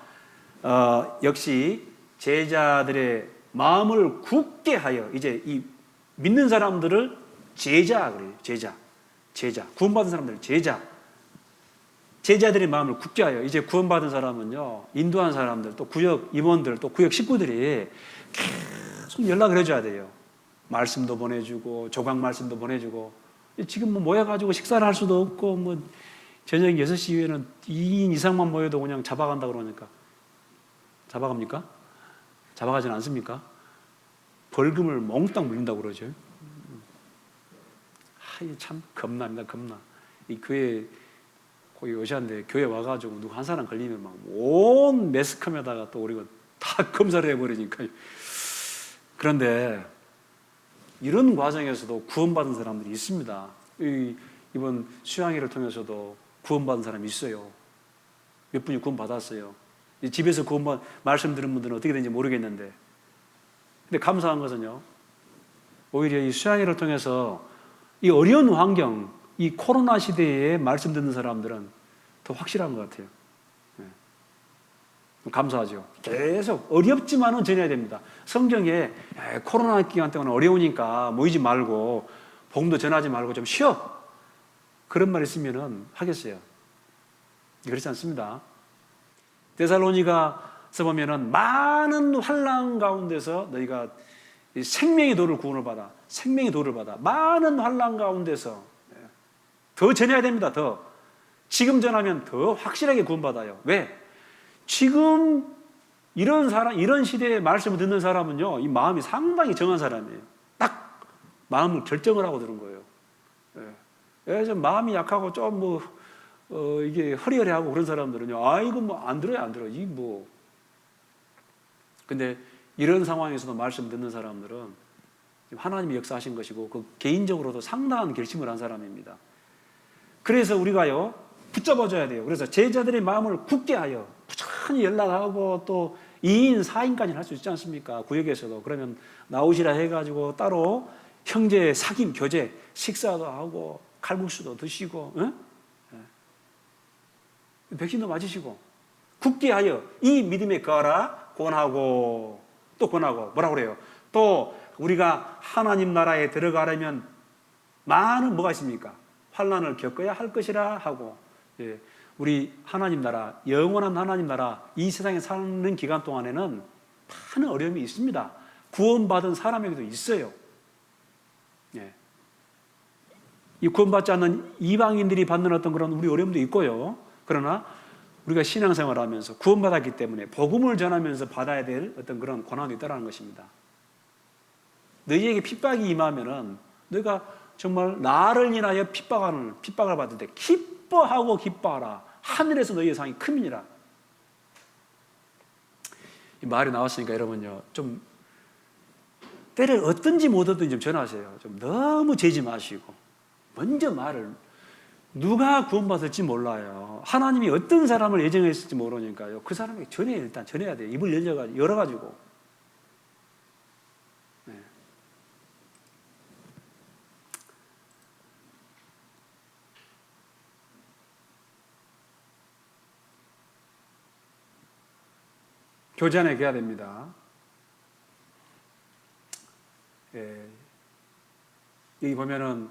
역시 제자들의 마음을 굳게 하여 이제 이 믿는 사람들을 제자 그래요. 제자. 구원받은 사람들 제자들의 마음을 굳게 하여 이제 구원받은 사람은요, 인도한 사람들, 또 구역 임원들, 또 구역 식구들이 계속 연락을 해줘야 돼요. 말씀도 보내주고 조각 말씀도 보내주고. 지금 뭐 모여가지고 식사를 할 수도 없고 뭐 저녁 6시 이후에는 2인 이상만 모여도 그냥 잡아간다 그러니까 잡아갑니까? 잡아가진 않습니까? 벌금을 몽땅 물린다고 그러죠. 참 겁납니다. 겁나. 이 교회 거기 요시한데 교회 와가지고 누구 한 사람 걸리면 막 온 매스컴에다가 또 우리가 다 검사를 해버리니까. 그런데 이런 과정에서도 구원받은 사람들이 있습니다. 이번 수양회를 통해서도 구원받은 사람이 있어요. 몇 분이 구원받았어요. 집에서 말씀 들은 분들은 어떻게 되는지 모르겠는데, 근데 감사한 것은요, 오히려 이 수양회를 통해서 이 어려운 환경, 이 코로나 시대에 말씀 듣는 사람들은 더 확실한 것 같아요. 네. 감사하죠. 계속 어렵지만은 전해야 됩니다. 성경에 코로나 기간 동안 어려우니까 모이지 말고 복음도 전하지 말고 좀 쉬어, 그런 말 있으면은 하겠어요. 그렇지 않습니다. 데살로니가서 보면은 많은 환난 가운데서 너희가 생명의 도를 구원을 받아, 많은 환난 가운데서 더 전해야 됩니다. 더 지금 전하면 더 확실하게 구원받아요. 왜? 지금 이런 시대에 말씀을 듣는 사람은요, 이 마음이 상당히 정한 사람이에요. 딱 마음을 결정을 하고 들은 거예요. 좀 마음이 약하고 좀 이게 허리허리하고 그런 사람들은요, 이거 뭐 안 들어요. 근데 이런 상황에서도 말씀 듣는 사람들은 하나님이 역사하신 것이고 그 개인적으로도 상당한 결심을 한 사람입니다. 그래서 우리가요, 붙잡아줘야 돼요. 그래서 제자들의 마음을 굳게 하여 부지런히 연락하고 또 2인, 4인까지는 할 수 있지 않습니까? 구역에서도. 그러면 나오시라 해가지고 따로 형제 사귐, 교제, 식사도 하고 칼국수도 드시고, 백신도 맞으시고, 굳게 하여 이 믿음에 거하라 권하고, 또 권하고 뭐라고 그래요? 또 우리가 하나님 나라에 들어가려면 많은 뭐가 있습니까? 환난을 겪어야 할 것이라 하고, 우리 하나님 나라, 영원한 하나님 나라, 이 세상에 사는 기간 동안에는 많은 어려움이 있습니다. 구원받은 사람에게도 있어요. 이 구원받지 않는 이방인들이 받는 어떤 그런 우리 어려움도 있고요. 그러나 우리가 신앙생활을 하면서 구원받았기 때문에 복음을 전하면서 받아야 될 어떤 그런 고난이 있다는 것입니다. 너희에게 핍박이 임하면은 너희가 정말 나를 인하여 핍박을 받을 때 기뻐하고 기뻐하라. 하늘에서 너희의 상이 큼이니라. 이 말이 나왔으니까 여러분요, 좀 때를 얻든지 못 얻든지 좀 전하세요. 좀 너무 재지 마시고 먼저 말을 누가 구원받을지 몰라요. 하나님이 어떤 사람을 예정했을지 모르니까요. 그 사람에게 일단 전해야 돼요. 입을 열어가지고. 네. 교제 안에 계야 됩니다. 예. 여기 보면은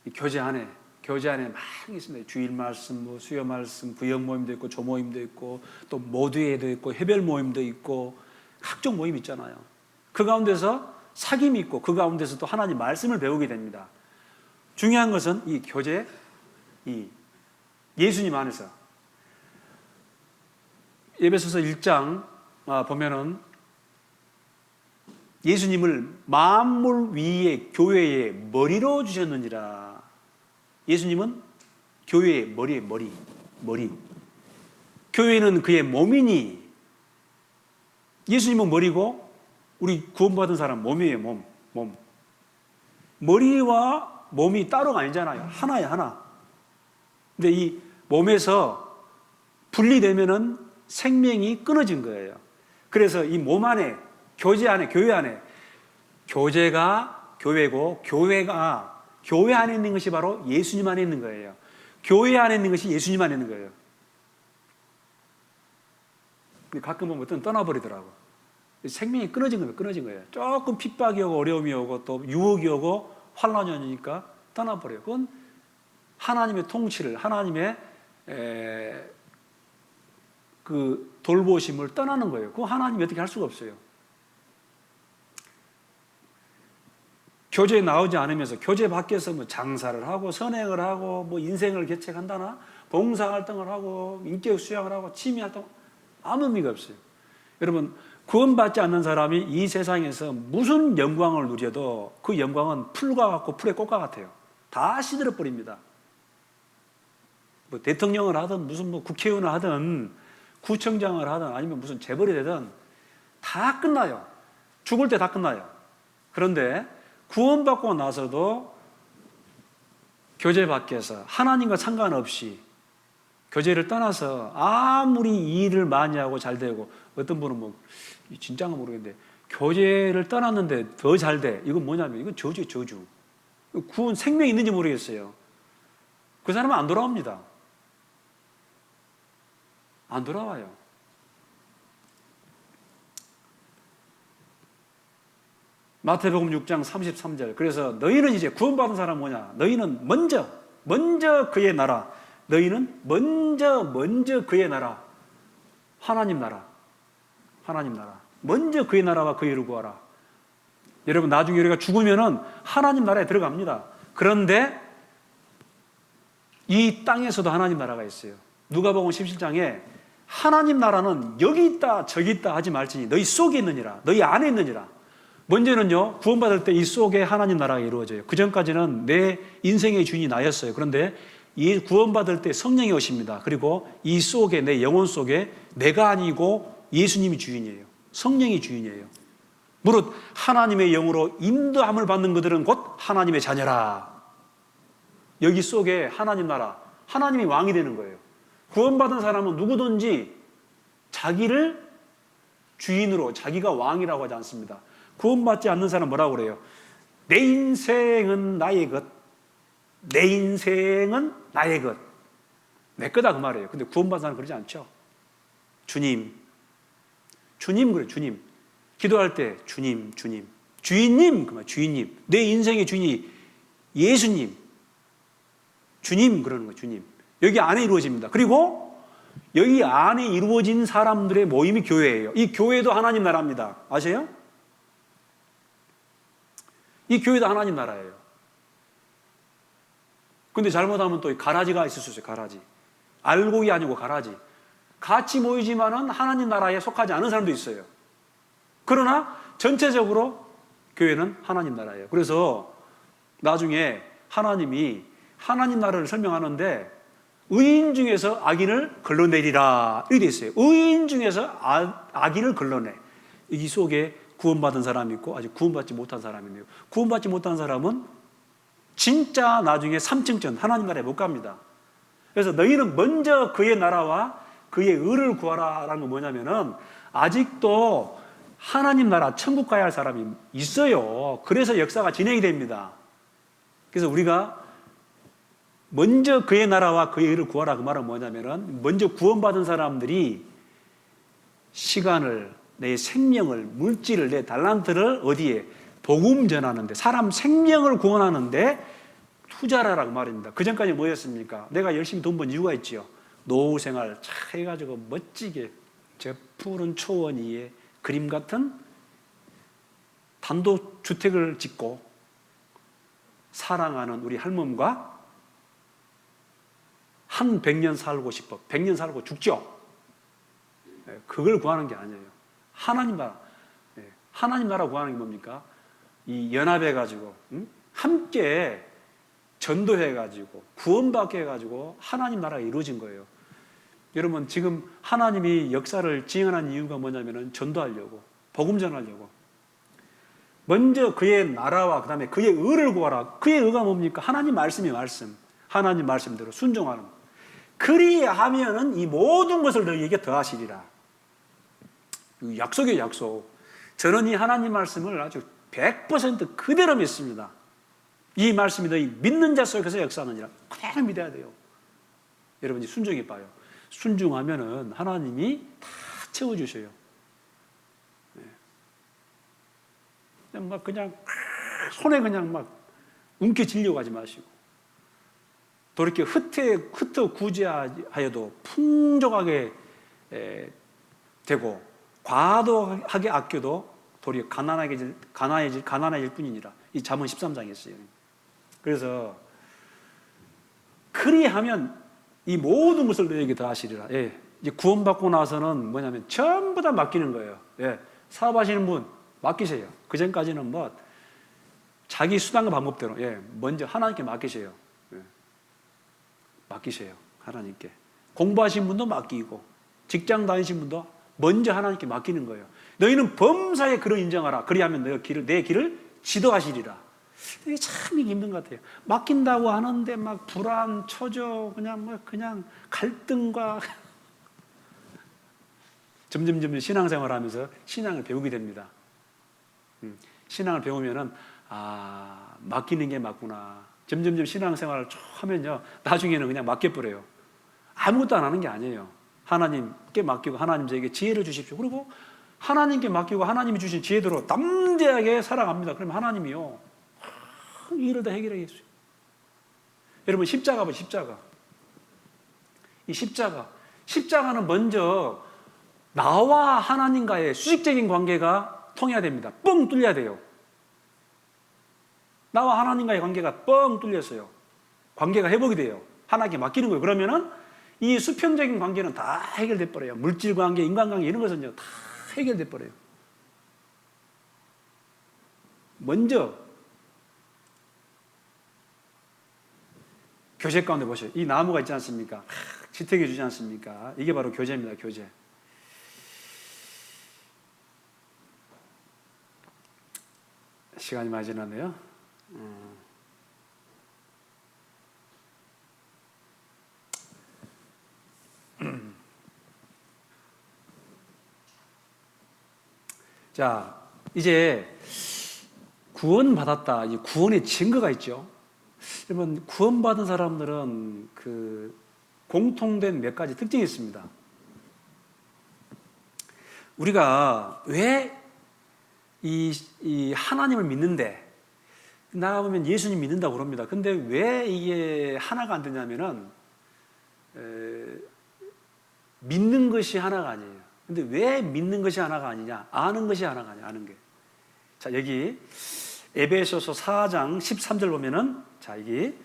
이 교제 안에 많이 있습니다. 주일 말씀, 수요 말씀, 구역 모임도 있고, 조 모임도 있고, 또 모두회도 있고, 해별 모임도 있고, 각종 모임 있잖아요. 그 가운데서 사귐이 있고, 그 가운데서 또 하나님 말씀을 배우게 됩니다. 중요한 것은 이 교제, 이 예수님 안에서. 에베소서 1장 보면은 예수님을 만물 위에 교회의 머리로 주셨느니라. 예수님은 교회의 머리. 교회는 그의 몸이니, 예수님은 머리고 우리 구원받은 사람 몸이에요. 몸. 머리와 몸이 따로가 아니잖아요. 하나야, 하나. 근데 이 몸에서 분리되면은 생명이 끊어진 거예요. 그래서 이 몸 안에, 교회 안에 교제가 교회고, 교회가 교회 안에 있는 것이 바로 예수님 안에 있는 거예요. 교회 안에 있는 것이 예수님 안에 있는 거예요. 근데 가끔 보면 어떤 떠나버리더라고. 생명이 끊어진 거예요. 조금 핍박이 오고 어려움이 오고 또 유혹이 오고 환란이 오니까 떠나버려요. 그건 하나님의 통치를, 하나님의 그 돌보심을 떠나는 거예요. 그거 하나님이 어떻게 할 수가 없어요. 교제에 나오지 않으면서 교제 밖에서 뭐 장사를 하고 선행을 하고 뭐 인생을 개척한다나 봉사활동을 하고 인격 수양을 하고 취미활동, 아무 의미가 없어요. 여러분, 구원받지 않는 사람이 이 세상에서 무슨 영광을 누려도 그 영광은 풀과 같고 풀의 꽃과 같아요. 다 시들어 버립니다. 뭐 대통령을 하든 무슨 뭐 국회의원을 하든 구청장을 하든 아니면 무슨 재벌이 되든 다 끝나요. 죽을 때 다 끝나요. 그런데 구원받고 나서도 교제 밖에서 하나님과 상관없이 교제를 떠나서 아무리 일을 많이 하고 잘 되고, 어떤 분은 뭐 진짜가 모르겠는데 교제를 떠났는데 더 잘 돼. 이건 뭐냐면 이건 저주예요, 저주. 구원 생명이 있는지 모르겠어요. 그 사람은 안 돌아옵니다. 안 돌아와요. 마태복음 6장 33절. 그래서 너희는 이제 구원받은 사람 뭐냐? 너희는 먼저 그의 나라. 너희는 먼저 그의 나라. 하나님 나라. 먼저 그의 나라와 그의 일을 구하라. 여러분, 나중에 우리가 죽으면은 하나님 나라에 들어갑니다. 그런데 이 땅에서도 하나님 나라가 있어요. 누가복음 17장에 하나님 나라는 여기 있다 저기 있다 하지 말지니 너희 속에 있느니라. 너희 안에 있느니라. 먼저는요, 구원받을 때 이 속에 하나님 나라가 이루어져요. 그 전까지는 내 인생의 주인이 나였어요. 그런데 이 구원받을 때 성령이 오십니다. 그리고 이 속에, 내 영혼 속에 내가 아니고 예수님이 주인이에요. 성령이 주인이에요. 무릇 하나님의 영으로 인도함을 받는 그들은 곧 하나님의 자녀라. 여기 속에 하나님 나라, 하나님이 왕이 되는 거예요. 구원받은 사람은 누구든지 자기를 주인으로, 자기가 왕이라고 하지 않습니다. 구원받지 않는 사람은 뭐라고 그래요? 내 인생은 나의 것. 내 인생은 나의 것. 내 거다 그 말이에요. 근데 구원받은 사람은 그러지 않죠. 주님 그래요. 주님. 기도할 때 주님. 주인님, 그 말, 주인님. 내 인생의 주인이 예수님. 주님 그러는 거예요. 주님. 여기 안에 이루어집니다. 그리고 여기 안에 이루어진 사람들의 모임이 교회예요. 이 교회도 하나님 나라입니다. 아세요? 이 교회도 하나님 나라예요. 근데 잘못하면 또 가라지가 있을 수 있어요. 가라지. 알곡이 아니고 가라지. 같이 모이지만은 하나님 나라에 속하지 않은 사람도 있어요. 그러나 전체적으로 교회는 하나님 나라예요. 그래서 나중에 하나님이 하나님 나라를 설명하는데 의인 중에서 악인을 걸러내리라 이렇게 돼 있어요. 의인 중에서 악인을 걸러내. 이 속에 구원받은 사람이 있고 아직 구원받지 못한 사람이 있네요. 구원받지 못한 사람은 진짜 나중에 삼층전 하나님 나라에 못 갑니다. 그래서 너희는 먼저 그의 나라와 그의 의를 구하라라는 건 뭐냐면은 아직도 하나님 나라 천국 가야 할 사람이 있어요. 그래서 역사가 진행이 됩니다. 그래서 우리가 먼저 그의 나라와 그의 의를 구하라 그 말은 뭐냐면은 먼저 구원받은 사람들이 시간을, 내 생명을, 물질을, 내 달란트를 어디에? 복음 전하는데, 사람 생명을 구원하는데 투자라라고 말입니다. 그 전까지 뭐였습니까? 내가 열심히 돈 번 이유가 있지요. 노후 생활 차 해가지고 멋지게 저 푸른 초원 위에 그림 같은 단독주택을 짓고 사랑하는 우리 할멈과 한 100년 살고 싶어. 100년 살고 죽죠. 그걸 구하는 게 아니에요. 하나님 나라. 하나님 나라 구하는 게 뭡니까? 이 연합해가지고 함께 전도해가지고 구원받게 해가지고 하나님 나라가 이루어진 거예요. 여러분 지금 하나님이 역사를 지향하는 이유가 뭐냐면은 전도하려고, 복음 전하려고. 먼저 그의 나라와 그 다음에 그의 의를 구하라. 그의 의가 뭡니까? 하나님 말씀이 말씀. 하나님 말씀대로 순종하는. 그리하면은 이 모든 것을 너희에게 더하시리라. 약속이에요, 약속. 저는 이 하나님 말씀을 아주 100% 그대로 믿습니다. 이 말씀이 너희 믿는 자 속에서 역사하느니라. 그대로 믿어야 돼요. 여러분이 순종해 봐요. 순종하면은 하나님이 다 채워주셔요. 그냥 막 그냥 손에 그냥 막 움켜쥐려고 하지 마시고, 또 이렇게 흩어구지하여도 풍족하게 되고 과도하게 아껴도 도리어 가난해질 뿐이니라. 이 잠언 13장에 있어요. 그래서 그리하면 이 모든 것을 너에게 다 하시리라. 예. 이제 구원받고 나서는 뭐냐면 전부 다 맡기는 거예요. 예. 사업하시는 분 맡기세요. 그 전까지는 뭐 자기 수단과 방법대로 먼저 하나님께 맡기세요. 예. 맡기세요. 하나님께. 공부하신 분도 맡기고 직장 다니신 분도 먼저 하나님께 맡기는 거예요. 너희는 범사에 그를 인정하라. 그리하면 내 길을 지도하시리라. 이게 참 힘든 것 같아요. 맡긴다고 하는데 막 불안, 초조, 그냥 갈등과 점점 신앙생활하면서 신앙을 배우게 됩니다. 신앙을 배우면은 맡기는 게 맞구나. 점점 신앙생활을 쭉 하면요, 나중에는 그냥 맡겨버려요. 아무것도 안 하는 게 아니에요. 하나님께 맡기고 하나님 저에게 지혜를 주십시오. 그리고 하나님께 맡기고 하나님이 주신 지혜대로 담대하게 살아갑니다. 그러면 하나님이요, 이 일을 다 해결하겠어요. 여러분 십자가 봐, 십자가. 이 십자가는 먼저 나와 하나님과의 수직적인 관계가 통해야 됩니다. 뻥 뚫려야 돼요. 나와 하나님과의 관계가 뻥 뚫렸어요. 관계가 회복이 돼요. 하나님께 맡기는 거예요. 그러면은 이 수평적인 관계는 다 해결돼 버려요. 물질 관계, 인간관계 이런 것은요 다 해결돼 버려요. 먼저 교제 가운데 보세요. 이 나무가 있지 않습니까? 지탱해 주지 않습니까? 이게 바로 교제입니다. 교제. 시간이 많이 지났네요. 자, 이제 구원받았다. 이 구원의 증거가 있죠. 여러분, 구원받은 사람들은 그 공통된 몇 가지 특징이 있습니다. 우리가 왜 이 하나님을 믿는데, 나가보면 예수님 믿는다고 그럽니다. 근데 왜 이게 하나가 안 되냐면은, 믿는 것이 하나가 아니에요. 근데 왜 믿는 것이 하나가 아니냐? 아는 것이 하나가 아니야, 아는 게. 자, 여기 에베소서 4장 13절 보면은, 자, 여기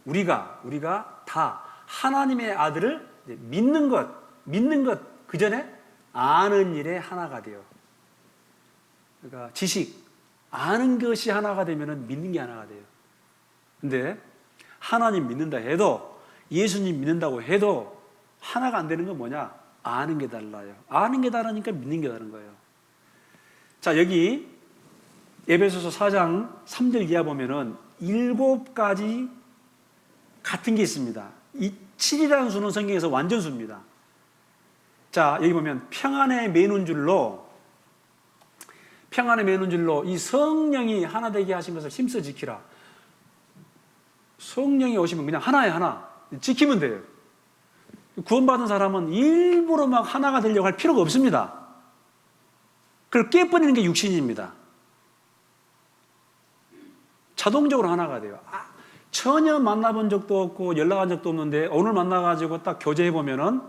우리가 다 하나님의 아들을 믿는 것 그 전에 아는 일에 하나가 돼요. 그러니까 지식, 아는 것이 하나가 되면은 믿는 게 하나가 돼요. 근데 하나님 믿는다 해도, 예수님 믿는다고 해도 하나가 안 되는 건 뭐냐? 아는 게 달라요. 아는 게 다르니까 믿는 게 다른 거예요. 자, 여기 에베소서 4장 3절 이하 보면은 7가지 같은 게 있습니다. 이 7이라는 수는 성경에서 완전수입니다. 자, 여기 보면 평안에 매는 줄로 이 성령이 하나 되게 하신 것을 힘써 지키라. 성령이 오시면 그냥 하나에 하나 지키면 돼요. 구원받은 사람은 일부러 막 하나가 되려고 할 필요가 없습니다. 그걸 깨버리는 게 육신입니다. 자동적으로 하나가 돼요. 전혀 만나본 적도 없고 연락한 적도 없는데 오늘 만나가지고 딱 교제해보면은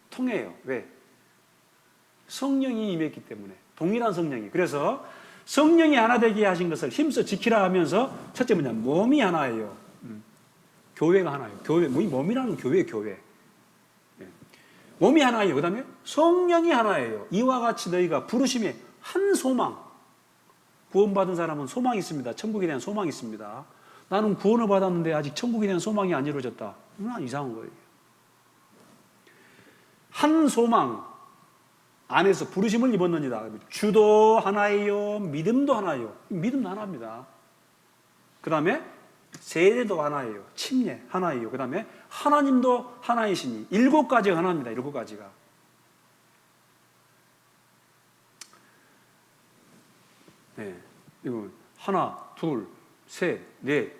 통해요. 왜? 성령이 임했기 때문에. 동일한 성령이. 그래서 성령이 하나 되게 하신 것을 힘써 지키라 하면서 첫째 뭐냐? 몸이 하나예요. 교회가 하나예요. 교회, 몸이라는 교회. 몸이 하나예요. 그 다음에 성령이 하나예요. 이와 같이 너희가 부르심에 한 소망. 구원받은 사람은 소망이 있습니다. 천국에 대한 소망이 있습니다. 나는 구원을 받았는데 아직 천국에 대한 소망이 안 이루어졌다. 이건 이상한 거예요. 한 소망 안에서 부르심을 입었느니라. 주도 하나예요. 믿음도 하나예요. 믿음도 하나입니다. 그 다음에 세례도 하나예요. 침례 하나예요. 그 다음에 하나님도 하나이시니 7가지가 하나입니다. 7가지가. 네, 이거 하나, 둘, 셋, 넷,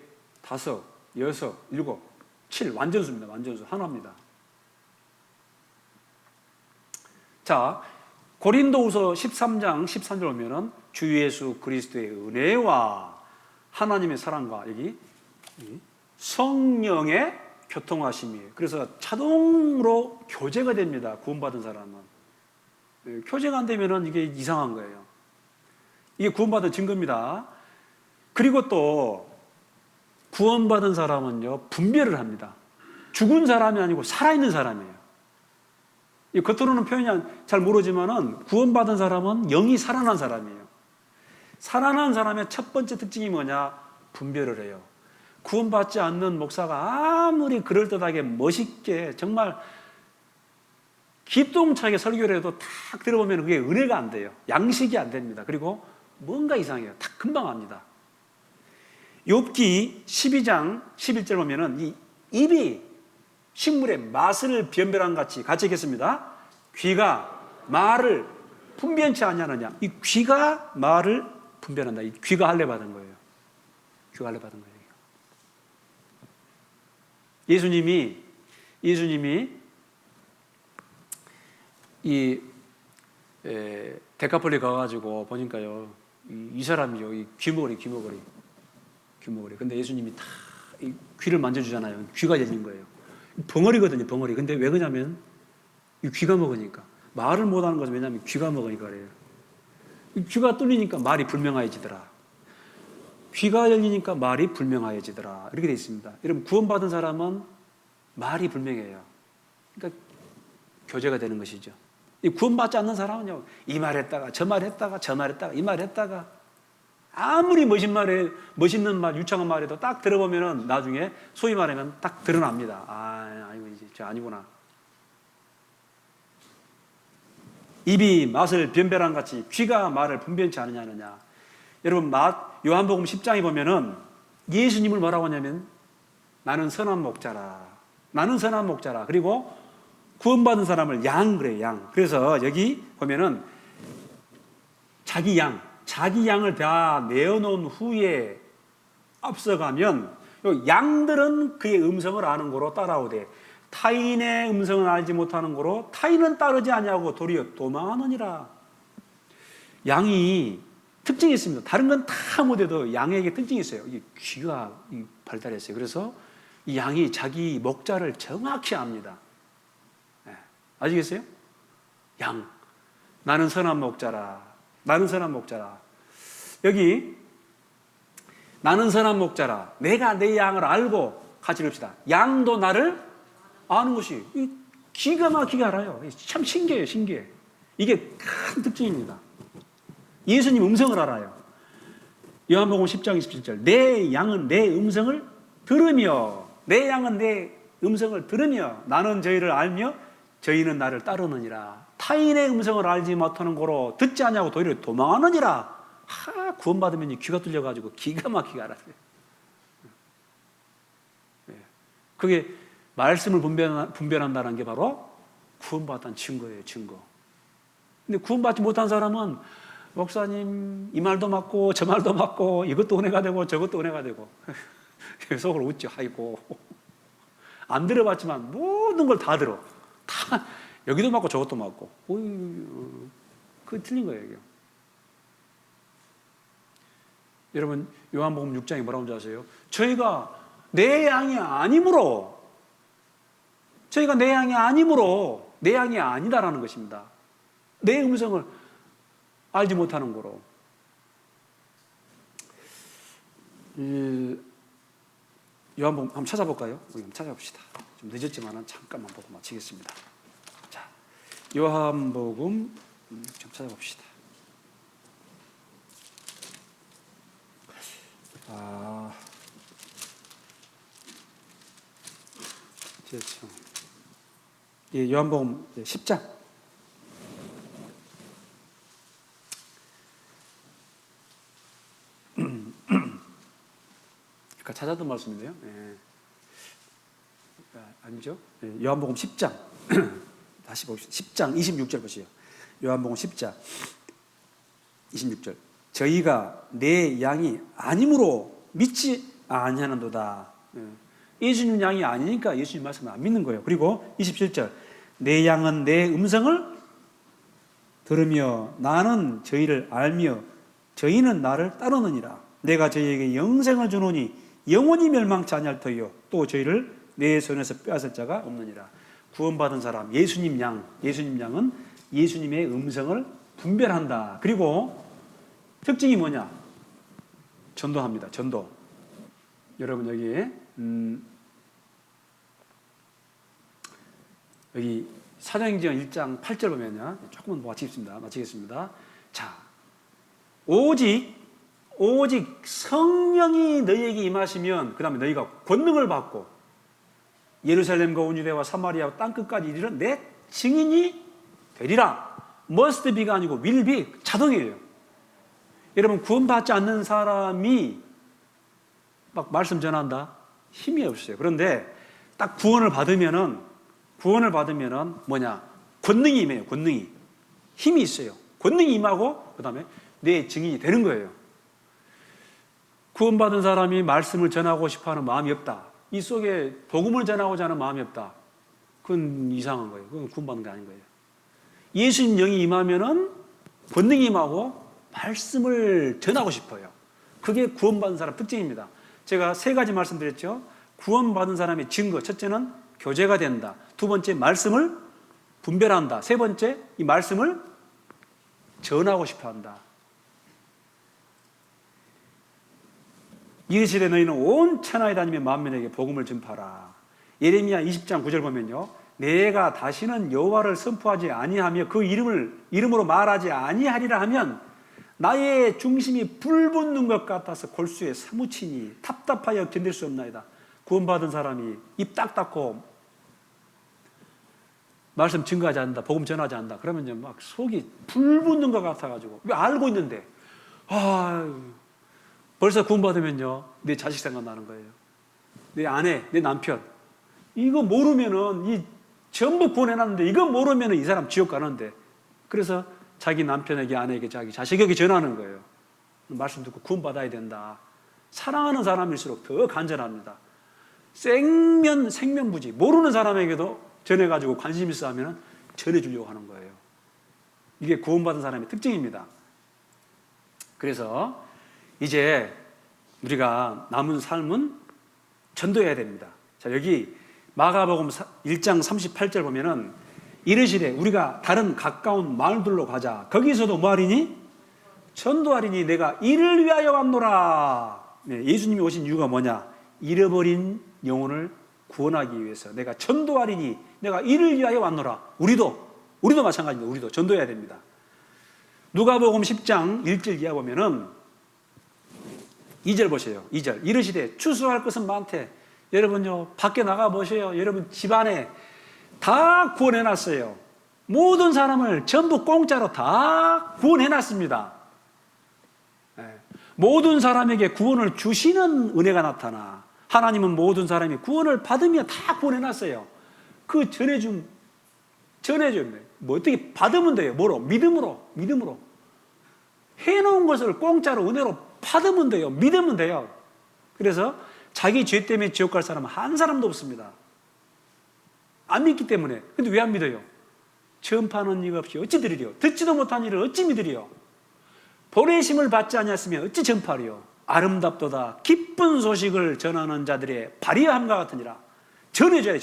다섯, 여섯, 일곱, 7 완전수입니다. 완전수 하나입니다. 자, 고린도후서 13장 13절 보면은 주 예수 그리스도의 은혜와 하나님의 사랑과 여기 성령의 교통하심이에요. 그래서 자동으로 교제가 됩니다. 구원받은 사람은. 교제가 안 되면은 이게 이상한 거예요. 이게 구원받은 증거입니다. 그리고 또 구원받은 사람은요, 분별을 합니다. 죽은 사람이 아니고 살아있는 사람이에요. 이 겉으로는 표현이 잘 모르지만은 구원받은 사람은 영이 살아난 사람이에요. 살아난 사람의 첫 번째 특징이 뭐냐? 분별을 해요. 구원받지 않는 목사가 아무리 그럴듯하게 멋있게 정말 기똥차게 설교를 해도 탁 들어보면 그게 은혜가 안 돼요. 양식이 안 됩니다. 그리고 뭔가 이상해요. 딱 금방 압니다. 욥기 12장 11절 보면은 이 입이 식물의 맛을 변별한 같이 읽겠습니다. 귀가 말을 분변치 아니하느냐. 이 귀가 말을 분별한다. 이 귀가 할례 받은 거예요. 귀가 할례 받은 거예요. 예수님이 이 데카폴리 가가지고 보니까요, 이 사람이요, 이 귀머거리. 근데 예수님이 다 이 귀를 만져주잖아요. 귀가 열린 거예요. 벙어리거든요, 벙어리. 근데 왜 그러냐면 이 귀가 먹으니까. 말을 못하는 것은 왜냐하면 귀가 먹으니까 그래요. 귀가 뚫리니까 말이 불명하여지더라. 귀가 열리니까 말이 불명하여지더라. 이렇게 되어 있습니다. 여러분, 구원받은 사람은 말이 불명해요. 그러니까 교제가 되는 것이죠. 이 구원받지 않는 사람은요, 이 말 했다가 저 말 했다가 저 말 했다가 이 말 했다가 아무리 멋있는 말, 유창한 말에도 딱 들어보면은 나중에 소위 말하면 딱 드러납니다. 아이고, 이제 저 아니구나. 입이 맛을 변별한 같이 귀가 말을 분변치 않느냐. 여러분, 요한복음 10장에 보면은 예수님을 뭐라고 하냐면 나는 선한 목자라. 그리고 구원받은 사람을 양 그래요, 양. 그래서 여기 보면은 자기 양을 다 내어놓은 후에 앞서가면 양들은 그의 음성을 아는 거로 따라오되 타인의 음성은 알지 못하는 거로 타인은 따르지 아니하고 도리어 도망하느니라. 양이 특징이 있습니다. 다른 건 다 못해도 양에게 특징이 있어요. 귀가 발달했어요. 그래서 이 양이 자기 목자를 정확히 압니다. 네. 아시겠어요? 양. 나는 선한 목자라. 여기 나는 선한 목자라. 내가 내 양을 알고 같이 읽읍시다. 양도 나를 아는 것이 기가 막히게 알아요. 참 신기해요. 이게 큰 특징입니다. 예수님 음성을 알아요. 요한복음 10장 27절 내 양은 내 음성을 들으며 나는 저희를 알며 저희는 나를 따르느니라. 타인의 음성을 알지 못하는 거로 듣지 않냐고 도리어 도망하느니라. 구원받으면 귀가 뚫려가지고 기가 막히게 알아요. 그게 말씀을 분별한다는 게 바로 구원받았다는 증거예요, 증거. 근데 구원받지 못한 사람은 목사님 이 말도 맞고 저 말도 맞고 이것도 은혜가 되고 저것도 은혜가 되고 속으로 웃죠. 아이고, 안 들어봤지만 모든 걸 다 들어. 다 여기도 맞고 저것도 맞고. 그게 틀린 거예요, 이게. 여러분 요한복음 6장에 뭐라고 하는지 아세요? 저희가 내 양이 아니므로, 저희가 내 양이 아니므로 내 양이 아니다라는 것입니다. 내 음성을 알지 못하는 거로. 요한복음 한번 찾아볼까요? 우리 한번 찾아봅시다. 좀 늦었지만 잠깐만 보고 마치겠습니다. 자, 요한복음 좀 찾아봅시다. 예, 요한복음 10장. 아까 찾았던 말씀인데요. 예. 아니죠? 예, 요한복음 10장. 다시 봅시다. 10장 26절 보시죠. 요한복음 10장 26절. 저희가 내 양이 아니므로 믿지 아니하는도다. 예수님 양이 아니니까 예수님 말씀을 안 믿는 거예요. 그리고 27절. 내 양은 내 음성을 들으며 나는 저희를 알며 저희는 나를 따르느니라. 내가 저희에게 영생을 주노니 영원히 멸망치 아니할 터이요 또 저희를 내 손에서 빼앗을 자가 없느니라. 구원받은 사람, 예수님 양은 예수님의 음성을 분별한다. 그리고 특징이 뭐냐? 전도합니다. 전도. 여러분 여기 사도행전 1장 8절 보면요. 조금만 마치겠습니다. 자, 오직 성령이 너희에게 임하시면 그 다음에 너희가 권능을 받고 예루살렘과 온 유대와 사마리아 땅끝까지 이르러 내 증인이 되리라. must be가 아니고 will be, 자동이에요. 여러분 구원받지 않는 사람이 막 말씀 전한다? 힘이 없어요. 그런데 딱 구원을 받으면은 뭐냐? 권능이 임해요. 권능이. 힘이 있어요. 권능이 임하고 그 다음에 내 증인이 되는 거예요. 구원받은 사람이 말씀을 전하고 싶어하는 마음이 없다. 이 속에 복음을 전하고자 하는 마음이 없다. 그건 이상한 거예요. 그건 구원받는 게 아닌 거예요. 예수님 영이 임하면은 권능이 임하고 말씀을 전하고 싶어요. 그게 구원받은 사람 특징입니다. 제가 세 가지 말씀드렸죠. 구원받은 사람의 증거. 첫째는 교제가 된다. 두 번째, 말씀을 분별한다. 세 번째, 이 말씀을 전하고 싶어 한다. 이르시되 너희는 온 천하에 다니며 만민에게 복음을 전파하라. 예레미야 20장 9절 보면요. 내가 다시는 여호와를 선포하지 아니하며 그 이름으로 말하지 아니하리라 하면 나의 중심이 불붙는 것 같아서 골수에 사무치니 답답하여 견딜 수 없나이다. 구원받은 사람이 입 딱 닫고 말씀 증거하지 않는다, 복음 전하지 않는다. 그러면 막 속이 불붙는 것 같아가지고 왜 알고 있는데 벌써 구원받으면요 내 자식 생각나는 거예요. 내 아내, 내 남편 이거 모르면은 이 전부 구원해놨는데 이거 모르면은 이 사람 지옥 가는데 그래서 자기 남편에게 아내에게 자기 자식에게 전하는 거예요. 말씀 듣고 구원받아야 된다. 사랑하는 사람일수록 더 간절합니다. 생면부지 모르는 사람에게도 전해가지고 관심 있어 하면 전해주려고 하는 거예요. 이게 구원받은 사람의 특징입니다. 그래서 이제 우리가 남은 삶은 전도해야 됩니다. 자, 여기 마가복음 1장 38절 보면은 이르시되 우리가 다른 가까운 마을들로 가자. 거기서도 뭐 하리니? 전도하리니 내가 이를 위하여 왔노라. 네, 예수님이 오신 이유가 뭐냐? 잃어버린 영혼을 구원하기 위해서 내가 전도하리니 내가 이를 위하여 왔노라. 우리도 마찬가지입니다. 우리도 전도해야 됩니다. 누가복음 10장 1절 이하 보면은 2절 보세요. 2절 이르시되 추수할 것은 많대. 여러분요 밖에 나가 보세요. 여러분 집안에 다 구원해놨어요. 모든 사람을 전부 공짜로 다 구원해놨습니다. 모든 사람에게 구원을 주시는 은혜가 나타나 하나님은 모든 사람이 구원을 받으며 다 구원해놨어요. 그 전해줌, 뭐 어떻게 받으면 돼요? 뭐로? 믿음으로. 해놓은 것을 공짜로 은혜로 받으면 돼요. 믿으면 돼요. 그래서 자기 죄 때문에 지옥 갈 사람은 한 사람도 없습니다. 안 믿기 때문에. 근데 왜 안 믿어요? 전파하는 이가 없이 어찌 들으리요? 듣지도 못한 일을 어찌 믿으리요? 보내심을 받지 않았으면 어찌 전파하리요? 아름답도다 기쁜 소식을 전하는 자들의 발이함과 같으니라. 전해줘요.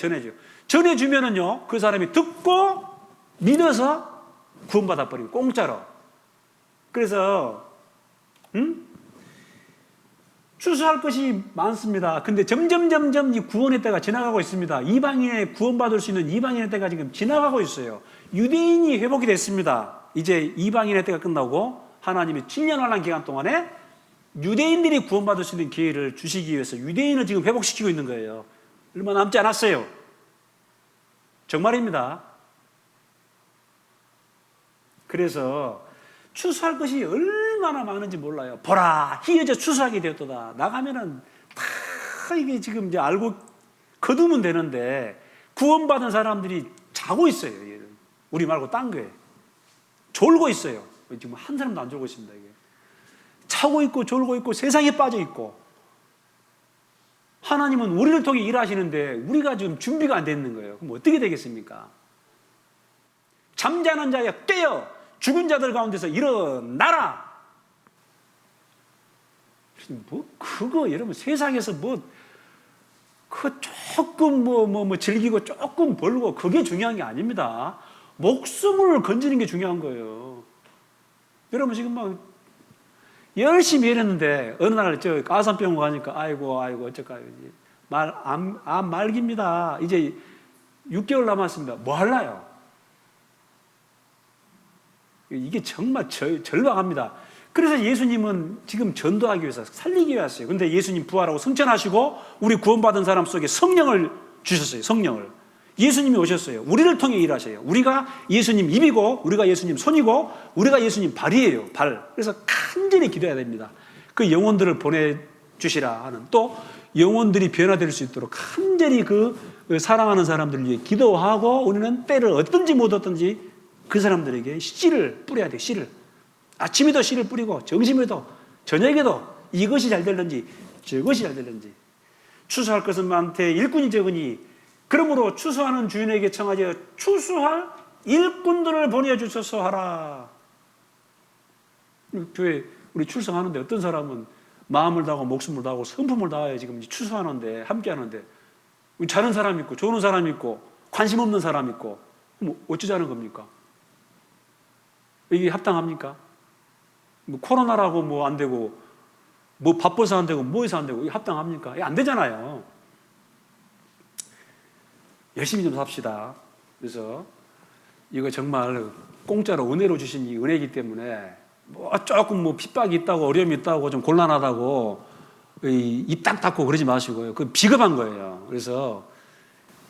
전해주면은요, 그 사람이 듣고 믿어서 구원받아 버리고 공짜로. 그래서 추수할 것이 많습니다. 근데 점점 이 구원의 때가 지나가고 있습니다. 이방인의 구원받을 수 있는 이방인의 때가 지금 지나가고 있어요. 유대인이 회복이 됐습니다. 이제 이방인의 때가 끝나고 하나님이 7년 환란 기간 동안에 유대인들이 구원받을 수 있는 기회를 주시기 위해서 유대인을 지금 회복시키고 있는 거예요. 얼마 남지 않았어요. 정말입니다. 그래서 추수할 것이 얼마나 많은지 몰라요. 보라, 희어져 추수하게 되었도다. 나가면은 다 이게 지금 이제 알고 거두면 되는데 구원받은 사람들이 자고 있어요. 우리 말고 딴 거에 졸고 있어요. 지금 한 사람도 안 졸고 있습니다. 이게 자고 있고 졸고 있고 세상에 빠져 있고. 하나님은 우리를 통해 일하시는데 우리가 지금 준비가 안 되는 거예요. 그럼 어떻게 되겠습니까? 잠자는 자야 깨어 죽은 자들 가운데서 일어나라. 뭐 그거 여러분 세상에서 그 조금 즐기고 조금 벌고 그게 중요한 게 아닙니다. 목숨을 건지는 게 중요한 거예요. 여러분 지금 막 열심히 일했는데 어느 날 저 가산병원 가니까 아이고 어쩔까요? 암 말기입니다. 이제 6개월 남았습니다. 뭐 할래요? 이게 정말 절박합니다. 그래서 예수님은 지금 전도하기 위해서 살리기 위해 왔어요. 근데 예수님 부활하고 승천하시고 우리 구원받은 사람 속에 성령을 주셨어요. 성령을. 예수님이 오셨어요. 우리를 통해 일하셔요. 우리가 예수님 입이고 우리가 예수님 손이고 우리가 예수님 발이에요. 발. 그래서 간절히 기도해야 됩니다. 그 영혼들을 보내주시라 하는, 또 영혼들이 변화될 수 있도록 간절히 그 사랑하는 사람들을 위해 기도하고 우리는 때를 얻든지 못 얻든지 그 사람들에게 씨를 뿌려야 돼요. 씨를. 아침에도 씨를 뿌리고 점심에도 저녁에도 이것이 잘 되는지 저것이 잘 되는지. 추수할 것은 많되 일꾼이 적으니 그러므로 추수하는 주인에게 청하여 추수할 일꾼들을 보내주소서 하라. 교회 우리 출석하는데 어떤 사람은 마음을 다하고 목숨을 다하고 성품을 다하여 지금 추수하는데 함께하는데 자는 사람 있고 좋은 사람 있고 관심 없는 사람 있고 어쩌자는 겁니까? 이게 합당합니까? 코로나라고 안 되고 바빠서 안 되고 뭐해서 안 되고 이게 합당합니까? 이게 안 되잖아요. 열심히 좀 삽시다. 그래서 이거 정말 공짜로 은혜로 주신 이 은혜이기 때문에 조금 핍박이 있다고 어려움이 있다고 좀 곤란하다고 입 딱 닫고 그러지 마시고요. 그 비겁한 거예요. 그래서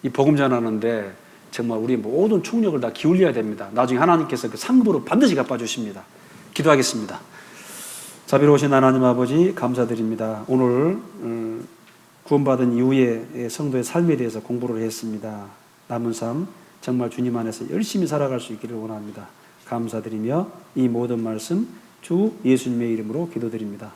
이 복음 전하는데 정말 우리 모든 총력을 다 기울여야 됩니다. 나중에 하나님께서 그 상급으로 반드시 갚아주십니다. 기도하겠습니다. 자비로우신 하나님 아버지 감사드립니다. 오늘 구원받은 이후에 성도의 삶에 대해서 공부를 했습니다. 남은 삶 정말 주님 안에서 열심히 살아갈 수 있기를 원합니다. 감사드리며 이 모든 말씀 주 예수님의 이름으로 기도드립니다.